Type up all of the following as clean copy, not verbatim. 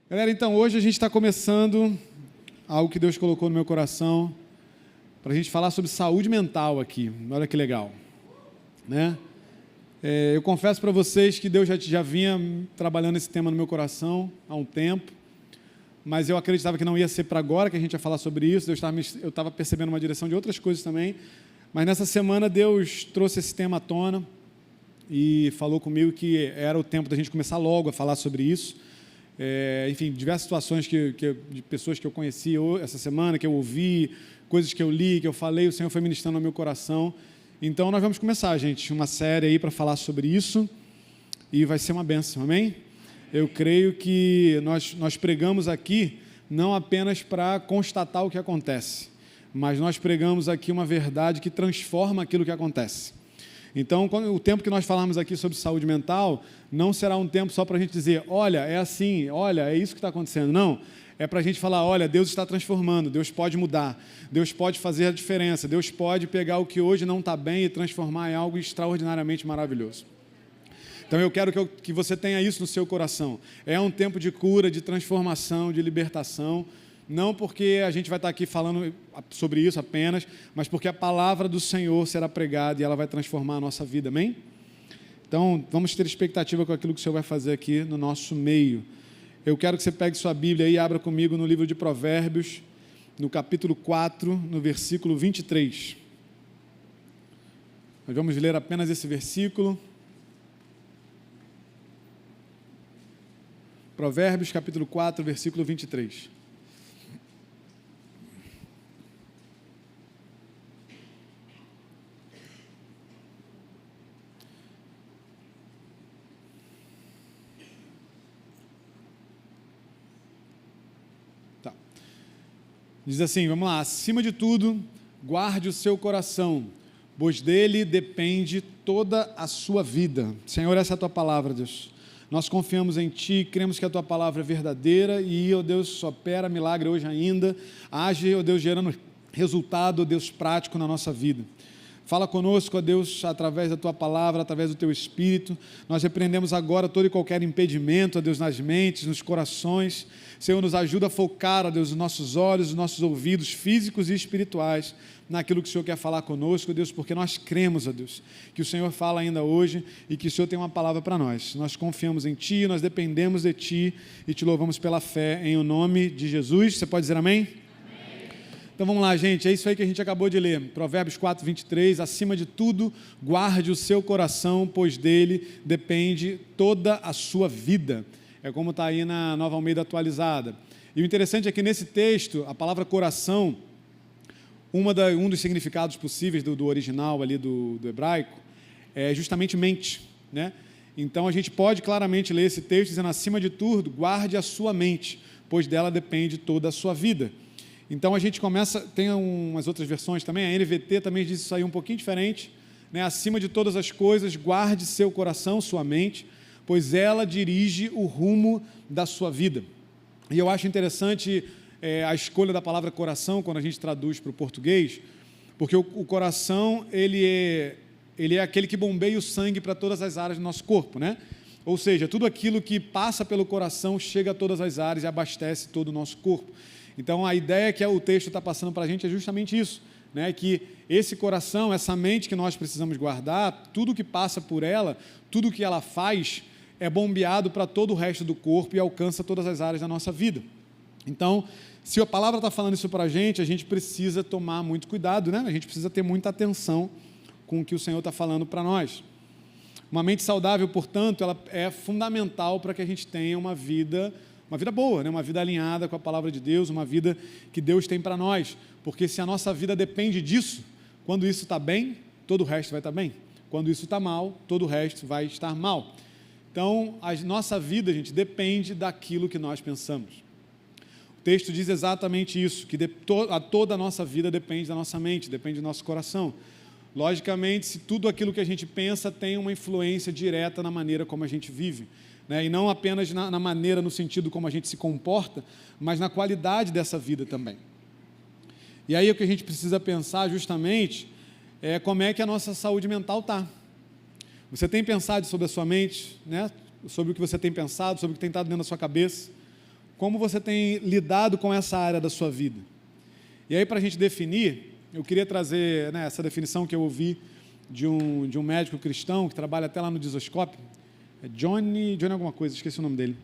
Galera, então hoje a gente está começando algo que Deus colocou no meu coração para a gente falar sobre saúde mental aqui. Olha que legal, né? Eu confesso para vocês que Deus já vinha trabalhando esse tema no meu coração há um tempo, mas eu acreditava que não ia ser para agora que a gente ia falar sobre isso. Eu estava percebendo uma direção de outras coisas também, mas nessa semana Deus trouxe esse tema à tona e falou comigo que era o tempo da gente começar logo a falar sobre isso. Enfim, diversas situações de pessoas que eu conheci essa semana, que eu ouvi, coisas que eu li, que eu falei, o Senhor foi ministrando no meu coração. Então, nós vamos começar, gente, uma série aí para falar sobre isso e vai ser uma bênção, amém? Eu creio que nós pregamos aqui não apenas para constatar o que acontece, mas nós pregamos aqui uma verdade que transforma aquilo que acontece. Então, o tempo que nós falarmos aqui sobre saúde mental, não será um tempo só para a gente dizer, olha, é assim, olha, é isso que está acontecendo. Não, é para a gente falar, olha, Deus está transformando, Deus pode mudar, Deus pode fazer a diferença, Deus pode pegar o que hoje não está bem e transformar em algo extraordinariamente maravilhoso. Então, eu quero que você tenha isso no seu coração. É um tempo de cura, de transformação, de libertação. Não porque a gente vai estar aqui falando sobre isso apenas, mas porque a palavra do Senhor será pregada e ela vai transformar a nossa vida, amém? Então, vamos ter expectativa com aquilo que o Senhor vai fazer aqui no nosso meio. Eu quero que você pegue sua Bíblia e abra comigo no livro de Provérbios, no capítulo 4, no versículo 23. Nós vamos ler apenas esse versículo. Provérbios, capítulo 4, versículo 23. Diz assim, vamos lá, acima de tudo, guarde o seu coração, pois dele depende toda a sua vida. Senhor, essa é a tua palavra, Deus. Nós confiamos em Ti, cremos que a Tua palavra é verdadeira e, ó Deus, opera milagre hoje ainda. Age, ó Deus, gerando resultado, ó Deus, prático na nossa vida. Fala conosco, ó Deus, através da Tua palavra, através do Teu Espírito. Nós repreendemos agora todo e qualquer impedimento, ó Deus, nas mentes, nos corações. Senhor, nos ajuda a focar, ó Deus, os nossos olhos, os nossos ouvidos físicos e espirituais naquilo que o Senhor quer falar conosco, ó Deus, porque nós cremos, ó Deus, que o Senhor fala ainda hoje e que o Senhor tem uma palavra para nós. Nós confiamos em Ti, nós dependemos de Ti e Te louvamos pela fé em o nome de Jesus. Você pode dizer amém? Então vamos lá, gente, é isso aí que a gente acabou de ler, Provérbios 4, 23, acima de tudo, guarde o seu coração, pois dele depende toda a sua vida. É como está aí na Nova Almeida atualizada. E o interessante é que nesse texto, a palavra coração, um dos significados possíveis do original ali do hebraico, é justamente mente, né? Então a gente pode claramente ler esse texto dizendo, acima de tudo, guarde a sua mente, pois dela depende toda a sua vida. Então a gente começa, tem umas outras versões também, a NVT também diz isso aí um pouquinho diferente, né? Acima de todas as coisas, guarde seu coração, sua mente, pois ela dirige o rumo da sua vida. E eu acho interessante a escolha da palavra coração, quando a gente traduz para o português, porque o coração, ele é aquele que bombeia o sangue para todas as áreas do nosso corpo, né? Ou seja, tudo aquilo que passa pelo coração chega a todas as áreas e abastece todo o nosso corpo. Então, a ideia que o texto está passando para a gente é justamente isso, né? Que esse coração, essa mente que nós precisamos guardar, tudo que passa por ela, tudo que ela faz, é bombeado para todo o resto do corpo e alcança todas as áreas da nossa vida. Então, se a palavra está falando isso para a gente precisa tomar muito cuidado, né? A gente precisa ter muita atenção com o que o Senhor está falando para nós. Uma mente saudável, portanto, ela é fundamental para que a gente tenha uma vida boa, né? Uma vida alinhada com a palavra de Deus, uma vida que Deus tem para nós, porque se a nossa vida depende disso, quando isso está bem, todo o resto vai estar bem, quando isso está mal, todo o resto vai estar mal. Então, a nossa vida, gente, depende daquilo que nós pensamos. O texto diz exatamente isso, que toda a nossa vida depende da nossa mente, depende do nosso coração. Logicamente, se tudo aquilo que a gente pensa tem uma influência direta na maneira como a gente vive, né? E não apenas na maneira, no sentido como a gente se comporta, mas na qualidade dessa vida também. E aí o que a gente precisa pensar justamente é como é que a nossa saúde mental está. Você tem pensado sobre a sua mente, né? Sobre o que você tem pensado, sobre o que tem estado dentro da sua cabeça? como você tem lidado com essa área da sua vida. E aí, para a gente definir, eu queria trazer, né, essa definição que eu ouvi de um médico cristão, que trabalha até lá no Dizoscope, é Johnny alguma coisa, esqueci o nome dele,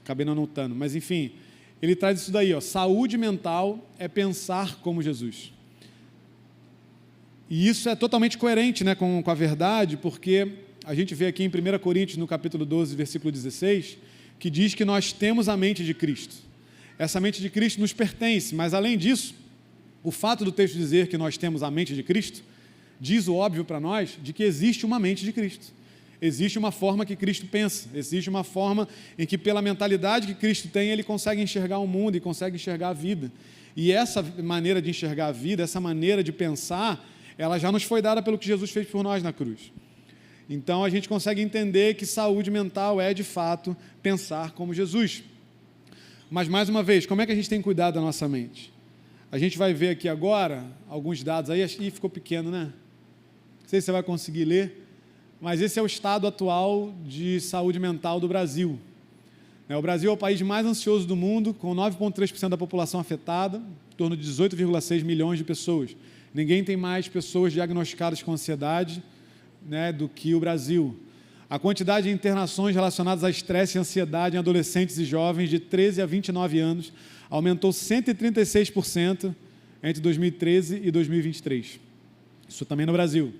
acabei não anotando, mas enfim, ele traz isso daí, ó, saúde mental é pensar como Jesus. E isso é totalmente coerente, né, com a verdade, porque a gente vê aqui em 1 Coríntios, no capítulo 12, versículo 16, que diz que nós temos a mente de Cristo. Essa mente de Cristo nos pertence, mas além disso, o fato do texto dizer que nós temos a mente de Cristo, diz o óbvio para nós de que existe uma mente de Cristo. Existe uma forma que Cristo pensa, existe uma forma em que, pela mentalidade que Cristo tem, ele consegue enxergar o mundo e consegue enxergar a vida. E essa maneira de enxergar a vida, essa maneira de pensar, ela já nos foi dada pelo que Jesus fez por nós na cruz. Então, a gente consegue entender que saúde mental é, de fato, pensar como Jesus. Mas, mais uma vez, como é que a gente tem cuidado da nossa mente? A gente vai ver aqui agora alguns dados aí. Ih, ficou pequeno, né? Não sei se você vai conseguir ler, mas esse é o estado atual de saúde mental do Brasil. O Brasil é o país mais ansioso do mundo, com 9,3% da população afetada, em torno de 18,6 milhões de pessoas. Ninguém tem mais pessoas diagnosticadas com ansiedade, né, do que o Brasil. A quantidade de internações relacionadas a estresse e ansiedade em adolescentes e jovens de 13 a 29 anos aumentou 136% entre 2013 e 2023. Isso também no Brasil.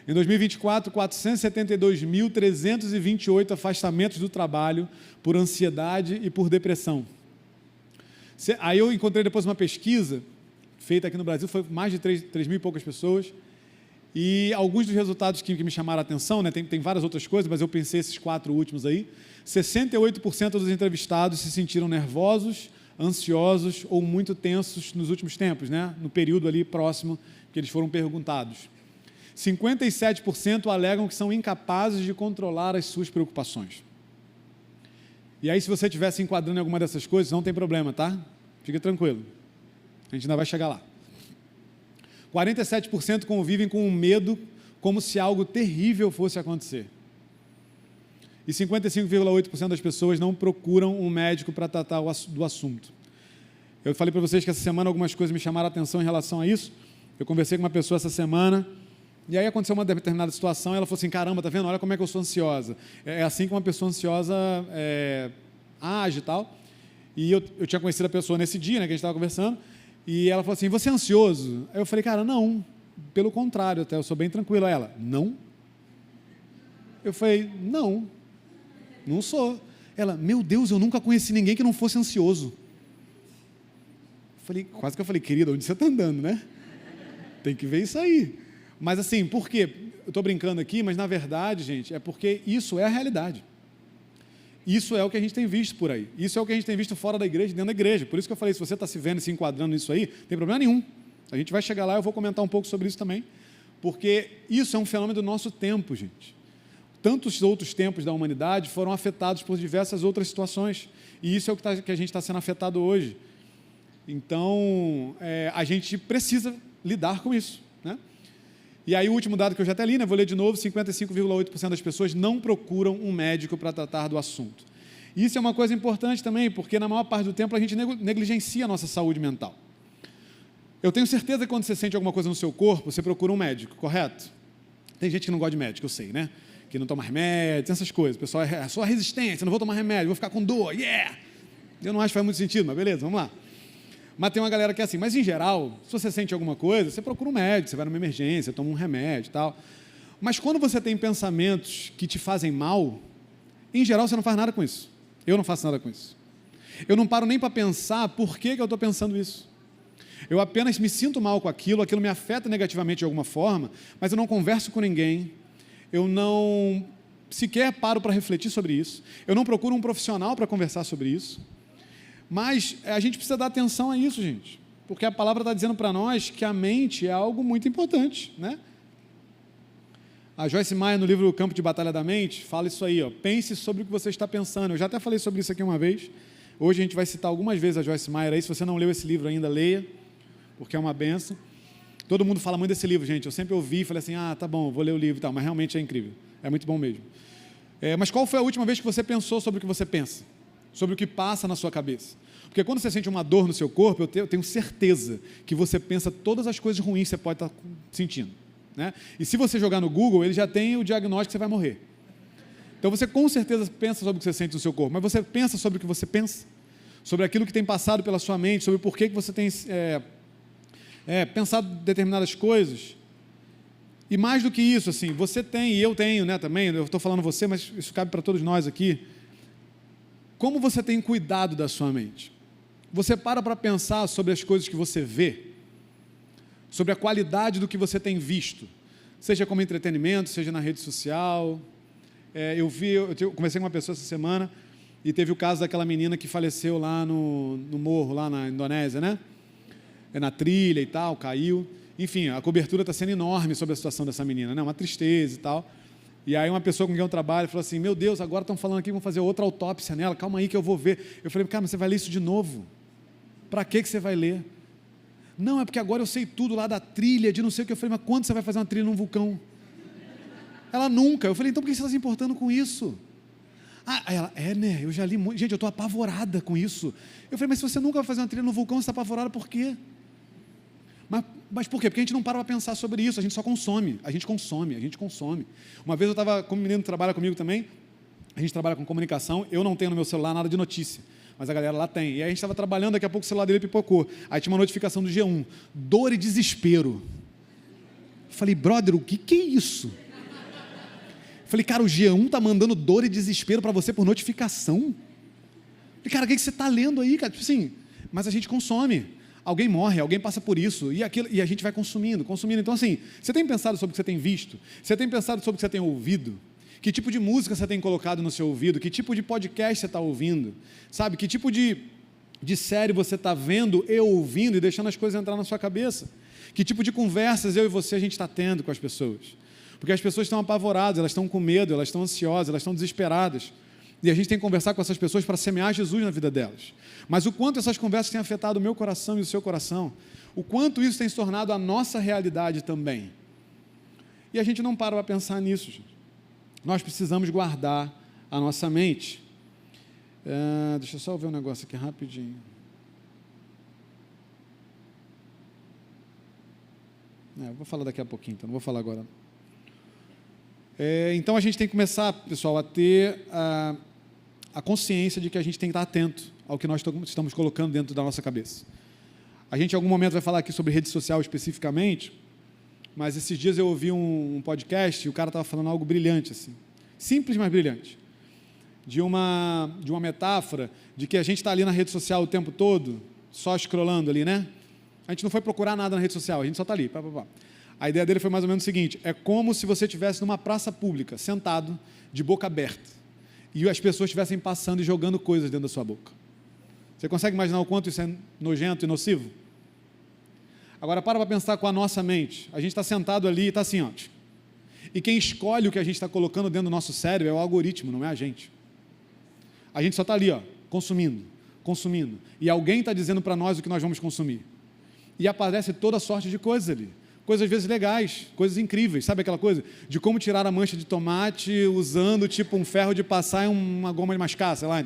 Em 2024, 472.328 afastamentos do trabalho por ansiedade e por depressão. Aí eu encontrei depois uma pesquisa feita aqui no Brasil, foi mais de 3 mil e poucas pessoas, e alguns dos resultados que me chamaram a atenção, né, tem várias outras coisas, mas eu pensei esses 4 últimos aí. 68% dos entrevistados se sentiram nervosos, ansiosos ou muito tensos nos últimos tempos, né, no período ali próximo que eles foram perguntados. 57% alegam que são incapazes de controlar as suas preocupações. E aí, se você estiver se enquadrando em alguma dessas coisas, não tem problema, tá? Fica tranquilo. A gente ainda vai chegar lá. 47% convivem com o medo como se algo terrível fosse acontecer. E 55,8% das pessoas não procuram um médico para tratar do assunto. Eu falei para vocês que essa semana algumas coisas me chamaram a atenção em relação a isso. Eu conversei com uma pessoa essa semana, e aí aconteceu uma determinada situação, e ela falou assim, caramba, tá vendo? Olha como é que eu sou ansiosa. É assim que uma pessoa ansiosa age e tal. E eu tinha conhecido a pessoa nesse dia, né, que a gente estava conversando, e ela falou assim, você é ansioso? Aí eu falei, cara, não, pelo contrário, até eu sou bem tranquilo. Aí ela, não? Eu falei, não sou. Ela, meu Deus, eu nunca conheci ninguém que não fosse ansioso. Quase que eu falei, querida, onde você está andando, né? Tem que ver isso aí. Mas assim, por quê? Eu estou brincando aqui, mas na verdade, gente, é porque isso é a realidade. Isso é o que a gente tem visto por aí. Isso é o que a gente tem visto fora da igreja, dentro da igreja. Por isso que eu falei, se você está se vendo e se enquadrando nisso aí, não tem problema nenhum. A gente vai chegar lá, eu vou comentar um pouco sobre isso também, porque isso é um fenômeno do nosso tempo, gente. Tantos outros tempos da humanidade foram afetados por diversas outras situações, e isso é o que a gente está sendo afetado hoje. Então, a gente precisa lidar com isso, né? E aí o último dado que eu já até li, né, vou ler de novo, 55,8% das pessoas não procuram um médico para tratar do assunto. Isso é uma coisa importante também, porque na maior parte do tempo a gente negligencia a nossa saúde mental. Eu tenho certeza que quando você sente alguma coisa no seu corpo, você procura um médico, correto? Tem gente que não gosta de médico, eu sei, né? Que não toma remédio, essas coisas. O pessoal é só resistência, não vou tomar remédio, vou ficar com dor, yeah! Eu não acho que faz muito sentido, mas beleza, vamos lá. Mas tem uma galera que é assim, mas em geral, se você sente alguma coisa, você procura um médico, você vai numa emergência, toma um remédio e tal. Mas quando você tem pensamentos que te fazem mal, em geral você não faz nada com isso. Eu não faço nada com isso. Eu não paro nem para pensar por que eu estou pensando isso. Eu apenas me sinto mal com aquilo me afeta negativamente de alguma forma, mas eu não converso com ninguém, eu não sequer paro para refletir sobre isso, eu não procuro um profissional para conversar sobre isso. Mas a gente precisa dar atenção a isso, gente, porque a palavra está dizendo para nós que a mente é algo muito importante, né? A Joyce Meyer, no livro O Campo de Batalha da Mente, fala isso aí, ó, pense sobre o que você está pensando. Eu já até falei sobre isso aqui uma vez. Hoje a gente vai citar algumas vezes a Joyce Meyer aí. Se você não leu esse livro ainda, leia, porque é uma benção. Todo mundo fala muito desse livro, gente. Eu sempre ouvi e falei assim, tá bom, vou ler o livro e tal, mas realmente é incrível. É muito bom mesmo. Mas qual foi a última vez que você pensou sobre o que você pensa? sobre o que passa na sua cabeça. Porque quando você sente uma dor no seu corpo, eu tenho certeza que você pensa todas as coisas ruins que você pode estar sentindo, né? E se você jogar no Google, ele já tem o diagnóstico que você vai morrer. Então você com certeza pensa sobre o que você sente no seu corpo, mas você pensa sobre o que você pensa, sobre aquilo que tem passado pela sua mente, sobre por que você tem pensado determinadas coisas. E mais do que isso, assim, você tem, e eu tenho, né, também, eu estou falando você, mas isso cabe para todos nós aqui. Como você tem cuidado da sua mente? Você para pensar sobre as coisas que você vê, sobre a qualidade do que você tem visto, seja como entretenimento, seja na rede social. Eu conversei com uma pessoa essa semana e teve o caso daquela menina que faleceu lá no morro, lá na Indonésia, né? Na trilha e tal, caiu. Enfim, a cobertura está sendo enorme sobre a situação dessa menina, né? Uma tristeza e tal. E aí uma pessoa com quem eu trabalho falou assim, meu Deus, agora estão falando aqui, vão fazer outra autópsia nela, calma aí que eu vou ver. Eu falei, cara, mas você vai ler isso de novo? Para que você vai ler? Não, é porque agora eu sei tudo lá da trilha, de não sei o que. Eu falei, mas quando você vai fazer uma trilha num vulcão? Ela nunca. Eu falei, então por que você está se importando com isso? Aí ela, né, eu já li muito. Gente, eu estou apavorada com isso. Eu falei, mas se você nunca vai fazer uma trilha no vulcão, você está apavorada por quê? Mas por quê? Porque a gente não para pensar sobre isso, a gente só consome. A gente consome. Uma vez eu estava com um menino que trabalha comigo também, a gente trabalha com comunicação, eu não tenho no meu celular nada de notícia, mas a galera lá tem. E aí a gente estava trabalhando, daqui a pouco o celular dele pipocou. Aí tinha uma notificação do G1, dor e desespero. Falei, brother, o que é isso? Falei, cara, o G1 tá mandando dor e desespero para você por notificação? Falei, cara, o que você está lendo aí, cara? Tipo assim, mas a gente consome. Alguém morre, alguém passa por isso, e a gente vai consumindo. Então, assim, você tem pensado sobre o que você tem visto? Você tem pensado sobre o que você tem ouvido? Que tipo de música você tem colocado no seu ouvido? Que tipo de podcast você está ouvindo? Sabe, que tipo de série você está vendo e ouvindo e deixando as coisas entrar na sua cabeça? Que tipo de conversas eu e você a gente está tendo com as pessoas? Porque as pessoas estão apavoradas, elas estão com medo, elas estão ansiosas, elas estão desesperadas. E a gente tem que conversar com essas pessoas para semear Jesus na vida delas. Mas o quanto essas conversas têm afetado o meu coração e o seu coração, o quanto isso tem se tornado a nossa realidade também. E a gente não para pensar nisso, gente. Nós precisamos guardar a nossa mente. Deixa eu só ver um negócio aqui rapidinho. Eu vou falar daqui a pouquinho, então não vou falar agora. Então a gente tem que começar, pessoal, a ter a consciência de que a gente tem que estar atento ao que nós estamos colocando dentro da nossa cabeça. A gente em algum momento vai falar aqui sobre rede social especificamente, mas esses dias eu ouvi um podcast e o cara estava falando algo brilhante, assim, simples, mas brilhante, de uma metáfora de que a gente está ali na rede social o tempo todo, só scrollando ali, né? A gente não foi procurar nada na rede social, a gente só está ali, A ideia dele foi mais ou menos o seguinte, é como se você estivesse numa praça pública, sentado, de boca aberta, e as pessoas estivessem passando e jogando coisas dentro da sua boca. Você consegue imaginar o quanto isso é nojento e nocivo? Agora, para pensar com a nossa mente. A gente está sentado ali e está assim, ó. E quem escolhe o que a gente está colocando dentro do nosso cérebro é o algoritmo, não é a gente. A gente só está ali, ó, consumindo. E alguém está dizendo para nós o que nós vamos consumir. E aparece toda sorte de coisas ali. Coisas às vezes legais, coisas incríveis. Sabe aquela coisa? De como tirar a mancha de tomate usando tipo um ferro de passar e uma goma de mascar, sei lá.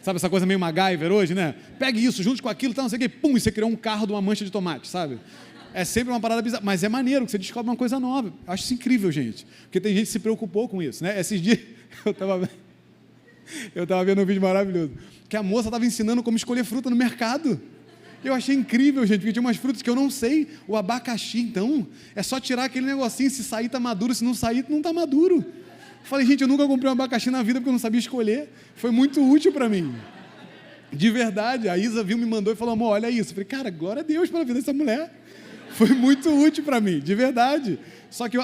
Sabe essa coisa meio MacGyver hoje, né? Pegue isso, junto com aquilo, não sei o quê, pum, e você criou um carro de uma mancha de tomate, sabe? É sempre uma parada bizarra, mas é maneiro que você descobre uma coisa nova. Eu acho isso incrível, gente. Porque tem gente que se preocupou com isso, né? Esses dias eu estava vendo um vídeo maravilhoso, que a moça estava ensinando como escolher fruta no mercado. Eu achei incrível, gente, porque tinha umas frutas que eu não sei. O abacaxi, então, é só tirar aquele negocinho, se sair está maduro, se não sair, não está maduro. Falei, gente, eu nunca comprei um abacaxi na vida porque eu não sabia escolher. Foi muito útil para mim. De verdade, a Isa viu, me mandou e falou, amor, olha isso. Eu falei, cara, glória a Deus pela vida dessa mulher. Foi muito útil para mim, de verdade. Só que,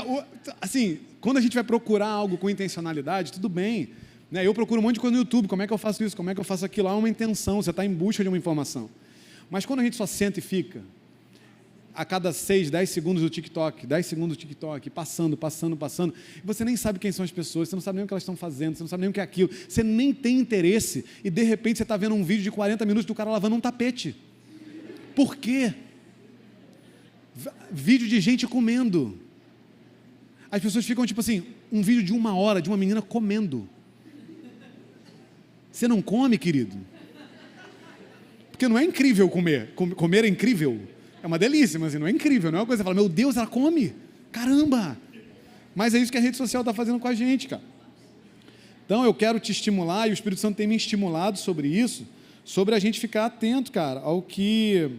assim, quando a gente vai procurar algo com intencionalidade, tudo bem. Né? Eu procuro um monte de coisa no YouTube, como é que eu faço isso, como é que eu faço aquilo. Há uma intenção, você está em busca de uma informação. Mas quando a gente só senta e fica, a cada 6, 10 segundos do TikTok, 10 segundos do TikTok, passando, e você nem sabe quem são as pessoas, você não sabe nem o que elas estão fazendo, você não sabe nem o que é aquilo, você nem tem interesse, e de repente você está vendo um vídeo de 40 minutos do cara lavando um tapete. Por quê? Vídeo de gente comendo. As pessoas ficam tipo assim, um vídeo de 1 hora de uma menina comendo. Você não come, querido? Porque não é incrível comer. Comer é incrível. É uma delícia, mas não é incrível. Não é uma coisa que você fala, meu Deus, ela come. Caramba! Mas é isso que a rede social está fazendo com a gente, cara. Então eu quero te estimular, e o Espírito Santo tem me estimulado sobre isso, sobre a gente ficar atento, cara, ao que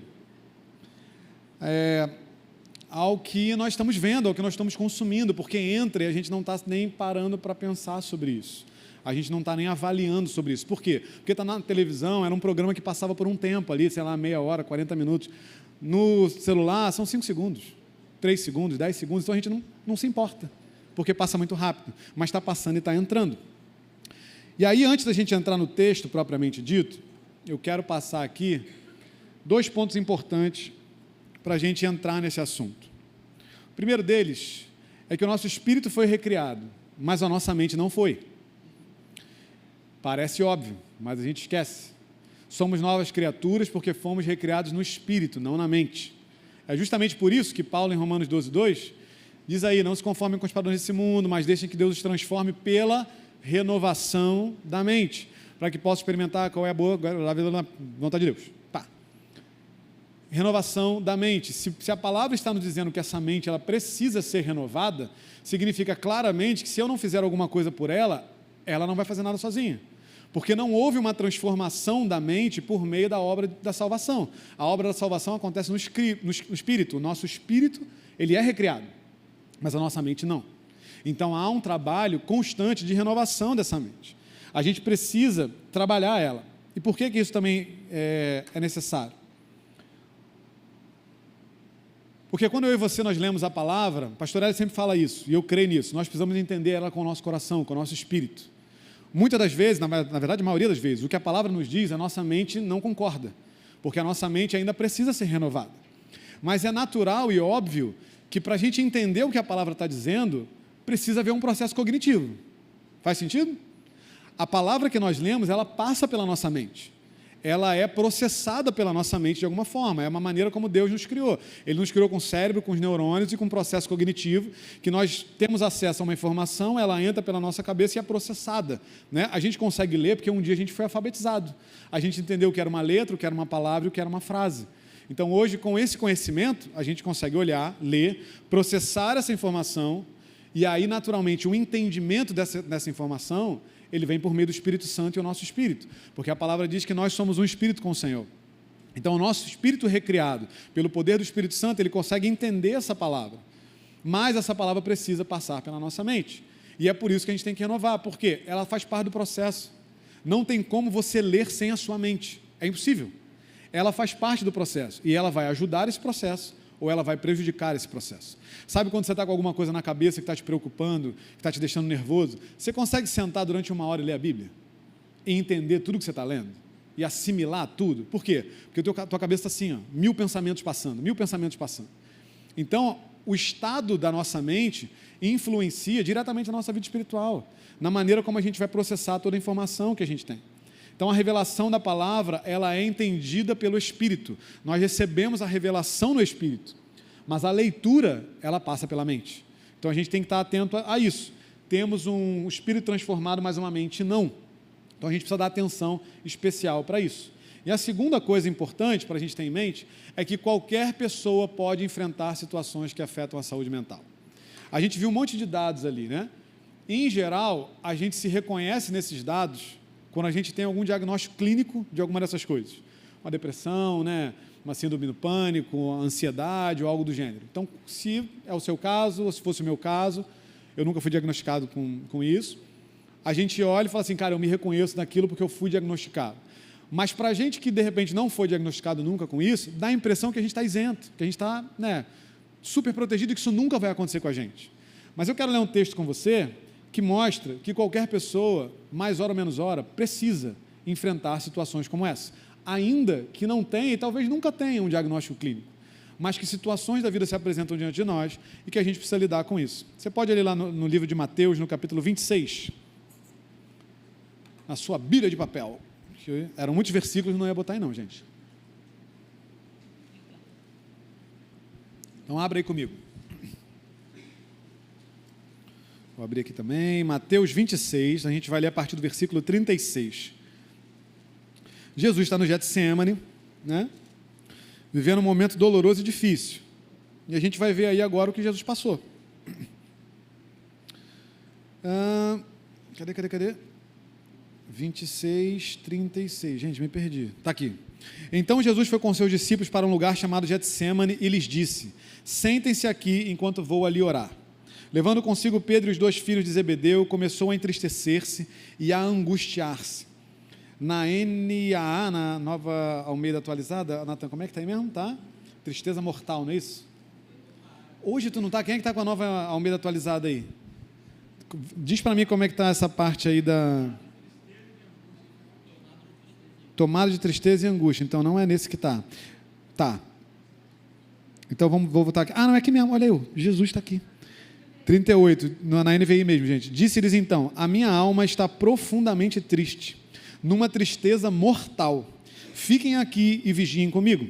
nós estamos vendo, ao que nós estamos consumindo, porque entra e a gente não está nem parando para pensar sobre isso. A gente não está nem avaliando sobre isso. Por quê? Porque está na televisão, era um programa que passava por um tempo ali, sei lá, meia hora, 40 minutos. No celular são 5 segundos, 3 segundos, 10 segundos, então a gente não se importa, porque passa muito rápido, mas está passando e está entrando. E aí, antes da gente entrar no texto propriamente dito, eu quero passar aqui 2 pontos importantes para a gente entrar nesse assunto. O primeiro deles é que o nosso espírito foi recriado, mas a nossa mente não foi. Parece óbvio, mas a gente esquece. Somos novas criaturas porque fomos recriados no espírito, não na mente. É justamente por isso que Paulo, em Romanos 12:2, diz aí, não se conformem com os padrões desse mundo, mas deixem que Deus os transforme pela renovação da mente, para que possa experimentar qual é a boa vontade de Deus. Pá. Renovação da mente. Se a palavra está nos dizendo que essa mente ela precisa ser renovada, significa claramente que se eu não fizer alguma coisa por ela, ela não vai fazer nada sozinha. Porque não houve uma transformação da mente por meio da obra da salvação. A obra da salvação acontece no espírito. O nosso espírito, ele é recriado, mas a nossa mente não. Então, há um trabalho constante de renovação dessa mente. A gente precisa trabalhar ela. E por que isso também é necessário? Porque quando eu e você nós lemos a palavra, o pastor Hélio sempre fala isso, e eu creio nisso, nós precisamos entender ela com o nosso coração, com o nosso espírito. Muitas das vezes, na verdade, a maioria das vezes, o que a palavra nos diz, a nossa mente não concorda, porque a nossa mente ainda precisa ser renovada. Mas é natural e óbvio que para a gente entender o que a palavra está dizendo, precisa haver um processo cognitivo. Faz sentido? A palavra que nós lemos, ela passa pela nossa mente. Ela é processada pela nossa mente de alguma forma. É uma maneira como Deus nos criou. Ele nos criou com o cérebro, com os neurônios e com um processo cognitivo, que nós temos acesso a uma informação, ela entra pela nossa cabeça e é processada. Né? A gente consegue ler porque um dia a gente foi alfabetizado. A gente entendeu o que era uma letra, o que era uma palavra e o que era uma frase. Então, hoje, com esse conhecimento, a gente consegue olhar, ler, processar essa informação, e aí, naturalmente, o entendimento dessa informação, ele vem por meio do Espírito Santo e o nosso espírito, porque a palavra diz que nós somos um espírito com o Senhor. Então, o nosso espírito recriado, pelo poder do Espírito Santo, ele consegue entender essa palavra, mas essa palavra precisa passar pela nossa mente, e é por isso que a gente tem que renovar, porque ela faz parte do processo. Não tem como você ler sem a sua mente, é impossível. Ela faz parte do processo, e ela vai ajudar esse processo, ou ela vai prejudicar esse processo. Sabe quando você está com alguma coisa na cabeça que está te preocupando, que está te deixando nervoso? Você consegue sentar durante 1 hora e ler a Bíblia? E entender tudo que você está lendo? E assimilar tudo? Por quê? Porque a tua cabeça está assim, ó, 1000 pensamentos passando, 1000 pensamentos passando. Então, o estado da nossa mente influencia diretamente a nossa vida espiritual, na maneira como a gente vai processar toda a informação que a gente tem. Então, a revelação da palavra, ela é entendida pelo Espírito. Nós recebemos a revelação no Espírito, mas a leitura, ela passa pela mente. Então, a gente tem que estar atento a isso. Temos um espírito transformado, mas uma mente não. Então, a gente precisa dar atenção especial para isso. E a segunda coisa importante para a gente ter em mente é que qualquer pessoa pode enfrentar situações que afetam a saúde mental. A gente viu um monte de dados ali, né? Em geral, a gente se reconhece nesses dados quando a gente tem algum diagnóstico clínico de alguma dessas coisas. Uma depressão, né? Uma síndrome do pânico, uma ansiedade ou algo do gênero. Então, se é o seu caso, ou se fosse o meu caso, eu nunca fui diagnosticado com isso, a gente olha e fala assim, cara, eu me reconheço naquilo porque eu fui diagnosticado. Mas para a gente que, de repente, não foi diagnosticado nunca com isso, dá a impressão que a gente está isento, que a gente está, né, super protegido e que isso nunca vai acontecer com a gente. Mas eu quero ler um texto com você que mostra que qualquer pessoa, mais hora ou menos hora, precisa enfrentar situações como essa, ainda que não tenha e talvez nunca tenha um diagnóstico clínico, mas que situações da vida se apresentam diante de nós e que a gente precisa lidar com isso. Você pode ler lá no livro de Mateus, no capítulo 26, na sua Bíblia de papel, que eram muitos versículos, não ia botar aí não, gente. Então, abra aí comigo. Vou abrir aqui também, Mateus 26, a gente vai ler a partir do versículo 36. Jesus está no Getsêmani, né? Vivendo um momento doloroso e difícil. E a gente vai ver aí agora o que Jesus passou. Cadê? 26, 36. Gente, me perdi. Está aqui. Então Jesus foi com seus discípulos para um lugar chamado Getsêmani e lhes disse: sentem-se aqui enquanto vou ali orar. Levando consigo Pedro e os 2 filhos de Zebedeu, começou a entristecer-se e a angustiar-se. Na NAA, na Nova Almeida Atualizada, Natan, como é que está aí mesmo? Tá? Tristeza mortal, não é isso? Hoje tu não está? Quem é que está com a Nova Almeida Atualizada aí? Diz para mim como é que está essa parte aí da... Tomado de tristeza e angústia. Então não é nesse que está. Tá. Então vou voltar aqui. Não é aqui mesmo, olha aí, Jesus está aqui. 38, na NVI mesmo, gente. Disse-lhes então: a minha alma está profundamente triste, numa tristeza mortal. Fiquem aqui e vigiem comigo.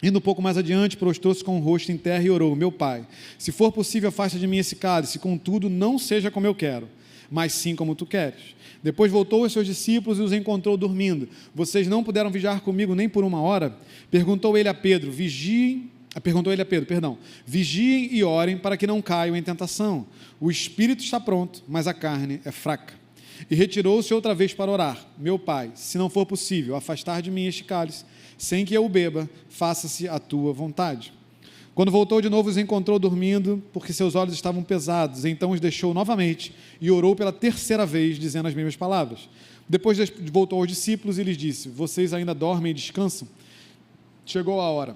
Indo um pouco mais adiante, prostrou-se com o rosto em terra e orou: meu pai, se for possível, afasta de mim esse cálice, contudo, não seja como eu quero, mas sim como tu queres. Depois voltou aos seus discípulos e os encontrou dormindo. Vocês não puderam vigiar comigo nem por 1 hora? Perguntou ele a Pedro, vigiem e orem para que não caiam em tentação. O espírito está pronto, mas a carne é fraca. E retirou-se outra vez para orar: meu pai, se não for possível afastar de mim este cálice, sem que eu o beba, faça-se a tua vontade. Quando voltou de novo, os encontrou dormindo, porque seus olhos estavam pesados. Então os deixou novamente e orou pela 3ª vez, dizendo as mesmas palavras. Depois voltou aos discípulos e lhes disse: vocês ainda dormem e descansam? Chegou a hora.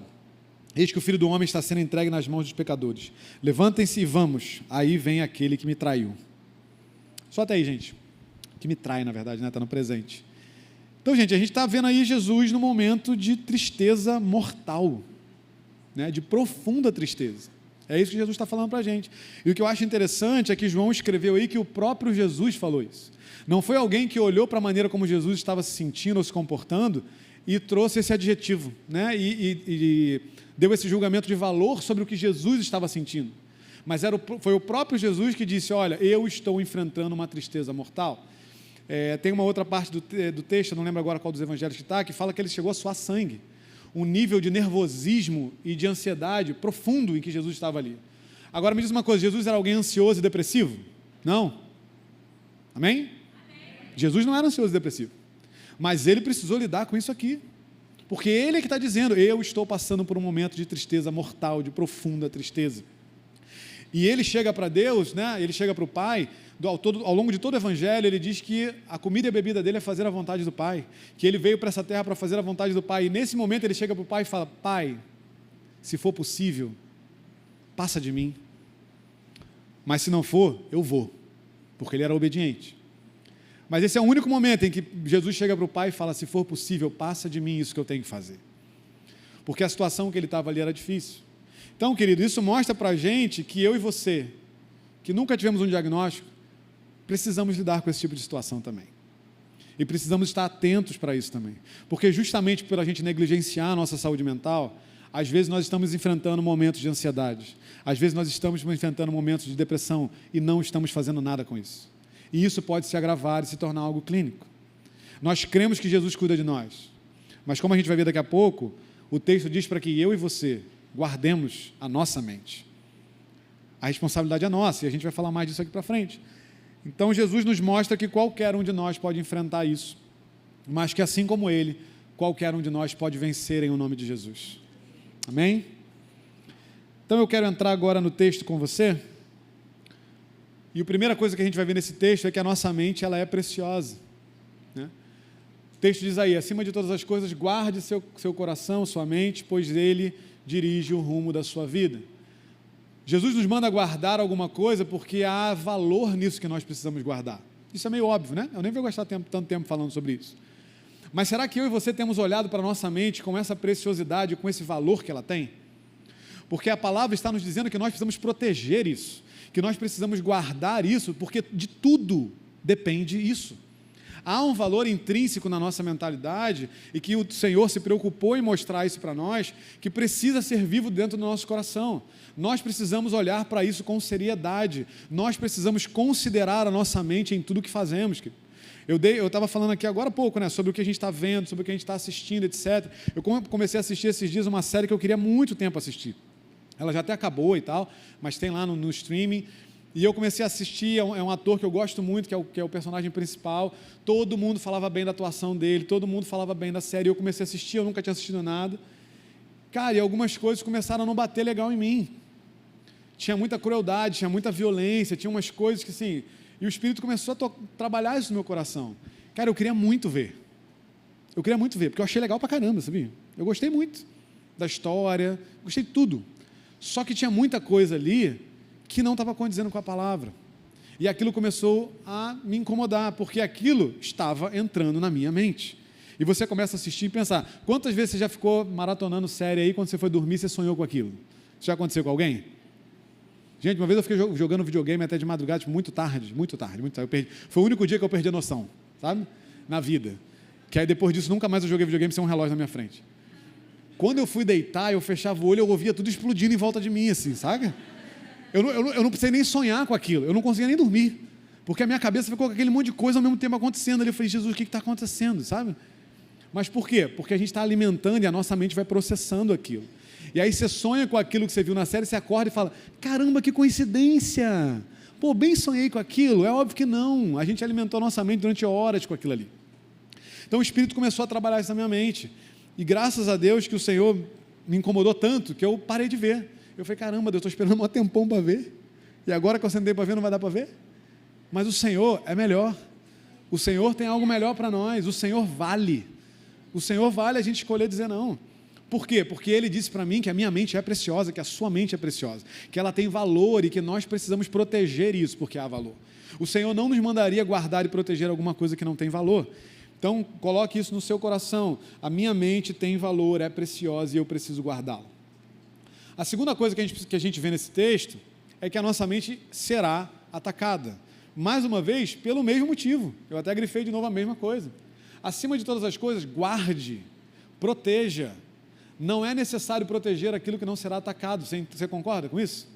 Eis que o Filho do Homem está sendo entregue nas mãos dos pecadores. Levantem-se e vamos. Aí vem aquele que me traiu. Só até aí, gente. Que me trai, na verdade, né? Está no presente. Então, gente, a gente está vendo aí Jesus no momento de tristeza mortal, né? De profunda tristeza. É isso que Jesus está falando para a gente. E o que eu acho interessante é que João escreveu aí que o próprio Jesus falou isso. Não foi alguém que olhou para a maneira como Jesus estava se sentindo ou se comportando e trouxe esse adjetivo, né? E deu esse julgamento de valor sobre o que Jesus estava sentindo. Mas foi o próprio Jesus que disse: olha, eu estou enfrentando uma tristeza mortal. Tem uma outra parte do texto, eu não lembro agora qual dos evangelhos que está, que fala que ele chegou a suar sangue. Um nível de nervosismo e de ansiedade profundo em que Jesus estava ali. Agora me diz uma coisa: Jesus era alguém ansioso e depressivo? Não. Amém? Amém. Jesus não era ansioso e depressivo. Mas ele precisou lidar com isso aqui. Porque ele é que está dizendo: eu estou passando por um momento de tristeza mortal, de profunda tristeza. E ele chega para Deus, né? Ele chega para o Pai, ao longo de todo o Evangelho, ele diz que a comida e a bebida dele é fazer a vontade do Pai, que ele veio para essa terra para fazer a vontade do Pai, e nesse momento ele chega para o Pai e fala: Pai, se for possível, passa de mim, mas se não for, eu vou, porque ele era obediente. Mas esse é o único momento em que Jesus chega para o Pai e fala: se for possível, passa de mim isso que eu tenho que fazer, porque a situação que ele estava ali era difícil. Então, querido, isso mostra para a gente que eu e você, que nunca tivemos um diagnóstico, precisamos lidar com esse tipo de situação também. E precisamos estar atentos para isso também. Porque justamente por a gente negligenciar a nossa saúde mental, às vezes nós estamos enfrentando momentos de ansiedade. Às vezes nós estamos enfrentando momentos de depressão e não estamos fazendo nada com isso. E isso pode se agravar e se tornar algo clínico. Nós cremos que Jesus cuida de nós. Mas como a gente vai ver daqui a pouco, o texto diz para que eu e você guardemos a nossa mente. A responsabilidade é nossa, e a gente vai falar mais disso aqui para frente. Então Jesus nos mostra que qualquer um de nós pode enfrentar isso, mas que assim como ele, qualquer um de nós pode vencer em o nome de Jesus. Amém? Então eu quero entrar agora no texto com você, e a primeira coisa que a gente vai ver nesse texto é que a nossa mente ela é preciosa, né? O texto diz aí: acima de todas as coisas, guarde seu coração, sua mente, pois ele dirige o rumo da sua vida. Jesus nos manda guardar alguma coisa porque há valor nisso que nós precisamos guardar. Isso é meio óbvio, né? Eu nem vou gastar tanto tempo falando sobre isso. Mas será que eu e você temos olhado para a nossa mente com essa preciosidade, com esse valor que ela tem? Porque a palavra está nos dizendo que nós precisamos proteger isso, que nós precisamos guardar isso, porque de tudo depende isso. Há um valor intrínseco na nossa mentalidade e que o Senhor se preocupou em mostrar isso para nós, que precisa ser vivo dentro do nosso coração. Nós precisamos olhar para isso com seriedade. Nós precisamos considerar a nossa mente em tudo que fazemos. Eu estava falando aqui agora há pouco, né, sobre o que a gente está vendo, sobre o que a gente está assistindo, etc. Eu comecei a assistir esses dias uma série que eu queria muito tempo assistir. Ela já até acabou e tal, mas tem lá no streaming. E eu comecei a assistir, é um ator que eu gosto muito, que é o personagem principal. Todo mundo falava bem da atuação dele, todo mundo falava bem da série. Eu comecei a assistir, eu nunca tinha assistido nada. Cara, e algumas coisas começaram a não bater legal em mim. Tinha muita crueldade, tinha muita violência, tinha umas coisas que assim... E o Espírito começou a trabalhar isso no meu coração. Cara, eu queria muito ver. Porque eu achei legal pra caramba, sabia? Eu gostei muito da história, gostei de tudo. Só que tinha muita coisa ali que não estava condizendo com a palavra. E aquilo começou a me incomodar, porque aquilo estava entrando na minha mente. E você começa a assistir e pensar, quantas vezes você já ficou maratonando série aí, quando você foi dormir, você sonhou com aquilo? Isso já aconteceu com alguém? Gente, uma vez eu fiquei jogando videogame até de madrugada, tipo, muito tarde. Eu perdi. Foi o único dia que eu perdi a noção, sabe? Na vida. Que aí depois disso, nunca mais eu joguei videogame sem um relógio na minha frente. Quando eu fui deitar, eu fechava o olho, eu ouvia tudo explodindo em volta de mim, assim, sabe? Eu não precisei nem sonhar com aquilo, eu não conseguia nem dormir, porque a minha cabeça ficou com aquele monte de coisa ao mesmo tempo acontecendo ali. Eu falei, Jesus, o que está acontecendo, sabe? Mas por quê? Porque a gente está alimentando e a nossa mente vai processando aquilo. E aí você sonha com aquilo que você viu na série, você acorda e fala, caramba, que coincidência, pô, bem sonhei com aquilo. É óbvio que não, a gente alimentou a nossa mente durante horas com aquilo ali. Então o Espírito começou a trabalhar isso na minha mente, e graças a Deus que o Senhor me incomodou tanto, que eu parei de ver. Eu falei, caramba, Deus, estou esperando um tempão para ver, e agora que eu sentei para ver, não vai dar para ver? Mas o Senhor é melhor, o Senhor tem algo melhor para nós, o Senhor vale a gente escolher dizer não. Por quê? Porque Ele disse para mim que a minha mente é preciosa, que a sua mente é preciosa, que ela tem valor e que nós precisamos proteger isso, porque há valor. O Senhor não nos mandaria guardar e proteger alguma coisa que não tem valor. Então, coloque isso no seu coração. A minha mente tem valor, é preciosa e eu preciso guardá-la. A segunda coisa que a gente vê nesse texto é que a nossa mente será atacada. Mais uma vez, pelo mesmo motivo. Eu até grifei de novo a mesma coisa. Acima de todas as coisas, guarde, proteja. Não é necessário proteger aquilo que não será atacado. Você concorda com isso?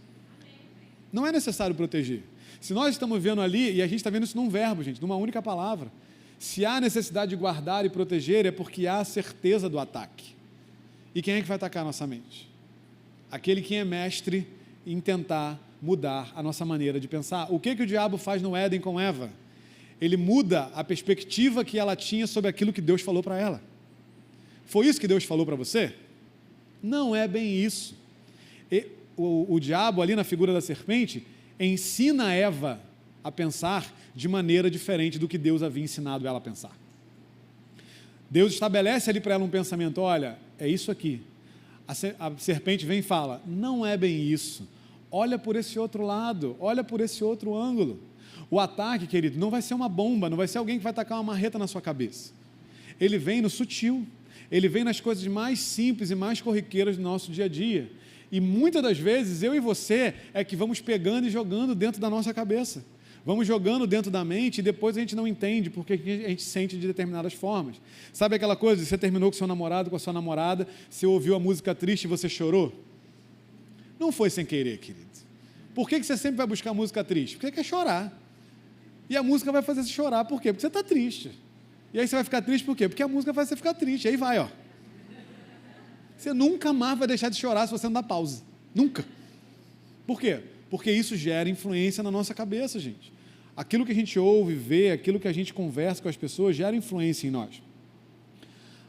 Não é necessário proteger. Se nós estamos vendo ali, e a gente está vendo isso num verbo, gente, numa única palavra, se há necessidade de guardar e proteger, é porque há certeza do ataque. E quem é que vai atacar a nossa mente? Aquele que é mestre em tentar mudar a nossa maneira de pensar. O que o diabo faz no Éden com Eva? Ele muda a perspectiva que ela tinha sobre aquilo que Deus falou para ela. Foi isso que Deus falou para você? Não é bem isso. O diabo, ali na figura da serpente, ensina Eva a pensar de maneira diferente do que Deus havia ensinado ela a pensar. Deus estabelece ali para ela um pensamento, olha, é isso aqui. A serpente vem e fala, não é bem isso. Olha por esse outro lado, olha por esse outro ângulo. O ataque, querido, não vai ser uma bomba, não vai ser alguém que vai tacar uma marreta na sua cabeça. Ele vem no sutil. Ele vem nas coisas mais simples e mais corriqueiras do nosso dia a dia. E muitas das vezes, eu e você, é que vamos pegando e jogando dentro da nossa cabeça. Vamos jogando dentro da mente e depois a gente não entende porque a gente sente de determinadas formas. Sabe aquela coisa, você terminou com seu namorado, com a sua namorada, você ouviu a música triste e você chorou? Não foi sem querer, querido. Por que você sempre vai buscar música triste? Porque você quer chorar. E a música vai fazer você chorar, por quê? Porque você está triste. E aí você vai ficar triste por quê? Porque a música faz você ficar triste, aí vai, ó. Você nunca mais vai deixar de chorar se você não dá pausa, nunca. Por quê? Porque isso gera influência na nossa cabeça, gente. Aquilo que a gente ouve, vê, aquilo que a gente conversa com as pessoas, gera influência em nós.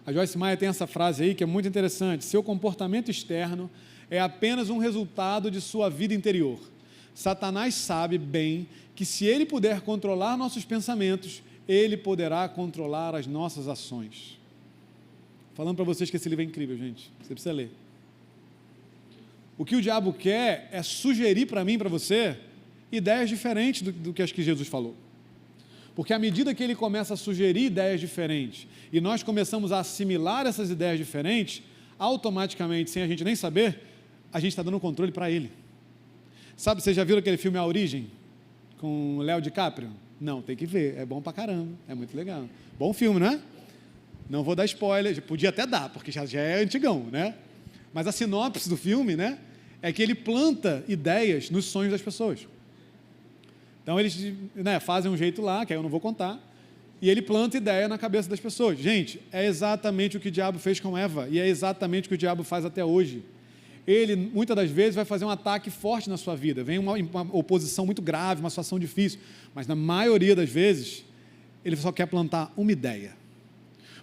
A Joyce Meyer tem essa frase aí que é muito interessante, seu comportamento externo é apenas um resultado de sua vida interior. Satanás sabe bem que se ele puder controlar nossos pensamentos, ele poderá controlar as nossas ações. Falando para vocês que esse livro é incrível, gente. Você precisa ler. O que o diabo quer é sugerir para mim e para você ideias diferentes do que as que Jesus falou. Porque à medida que ele começa a sugerir ideias diferentes e nós começamos a assimilar essas ideias diferentes, automaticamente, sem a gente nem saber, a gente está dando controle para ele. Sabe, vocês já viram aquele filme A Origem? Com o Léo DiCaprio? Não, tem que ver, é bom pra caramba, é muito legal. Bom filme, não é? Não vou dar spoiler, podia até dar, porque já é antigão, né? Mas a sinopse do filme, né, é que ele planta ideias nos sonhos das pessoas. Então eles, né, fazem um jeito lá, que aí eu não vou contar, e ele planta ideia na cabeça das pessoas. Gente, é exatamente o que o diabo fez com Eva, e é exatamente o que o diabo faz até hoje. Ele, muitas das vezes, vai fazer um ataque forte na sua vida, vem uma oposição muito grave, uma situação difícil, mas na maioria das vezes, ele só quer plantar uma ideia.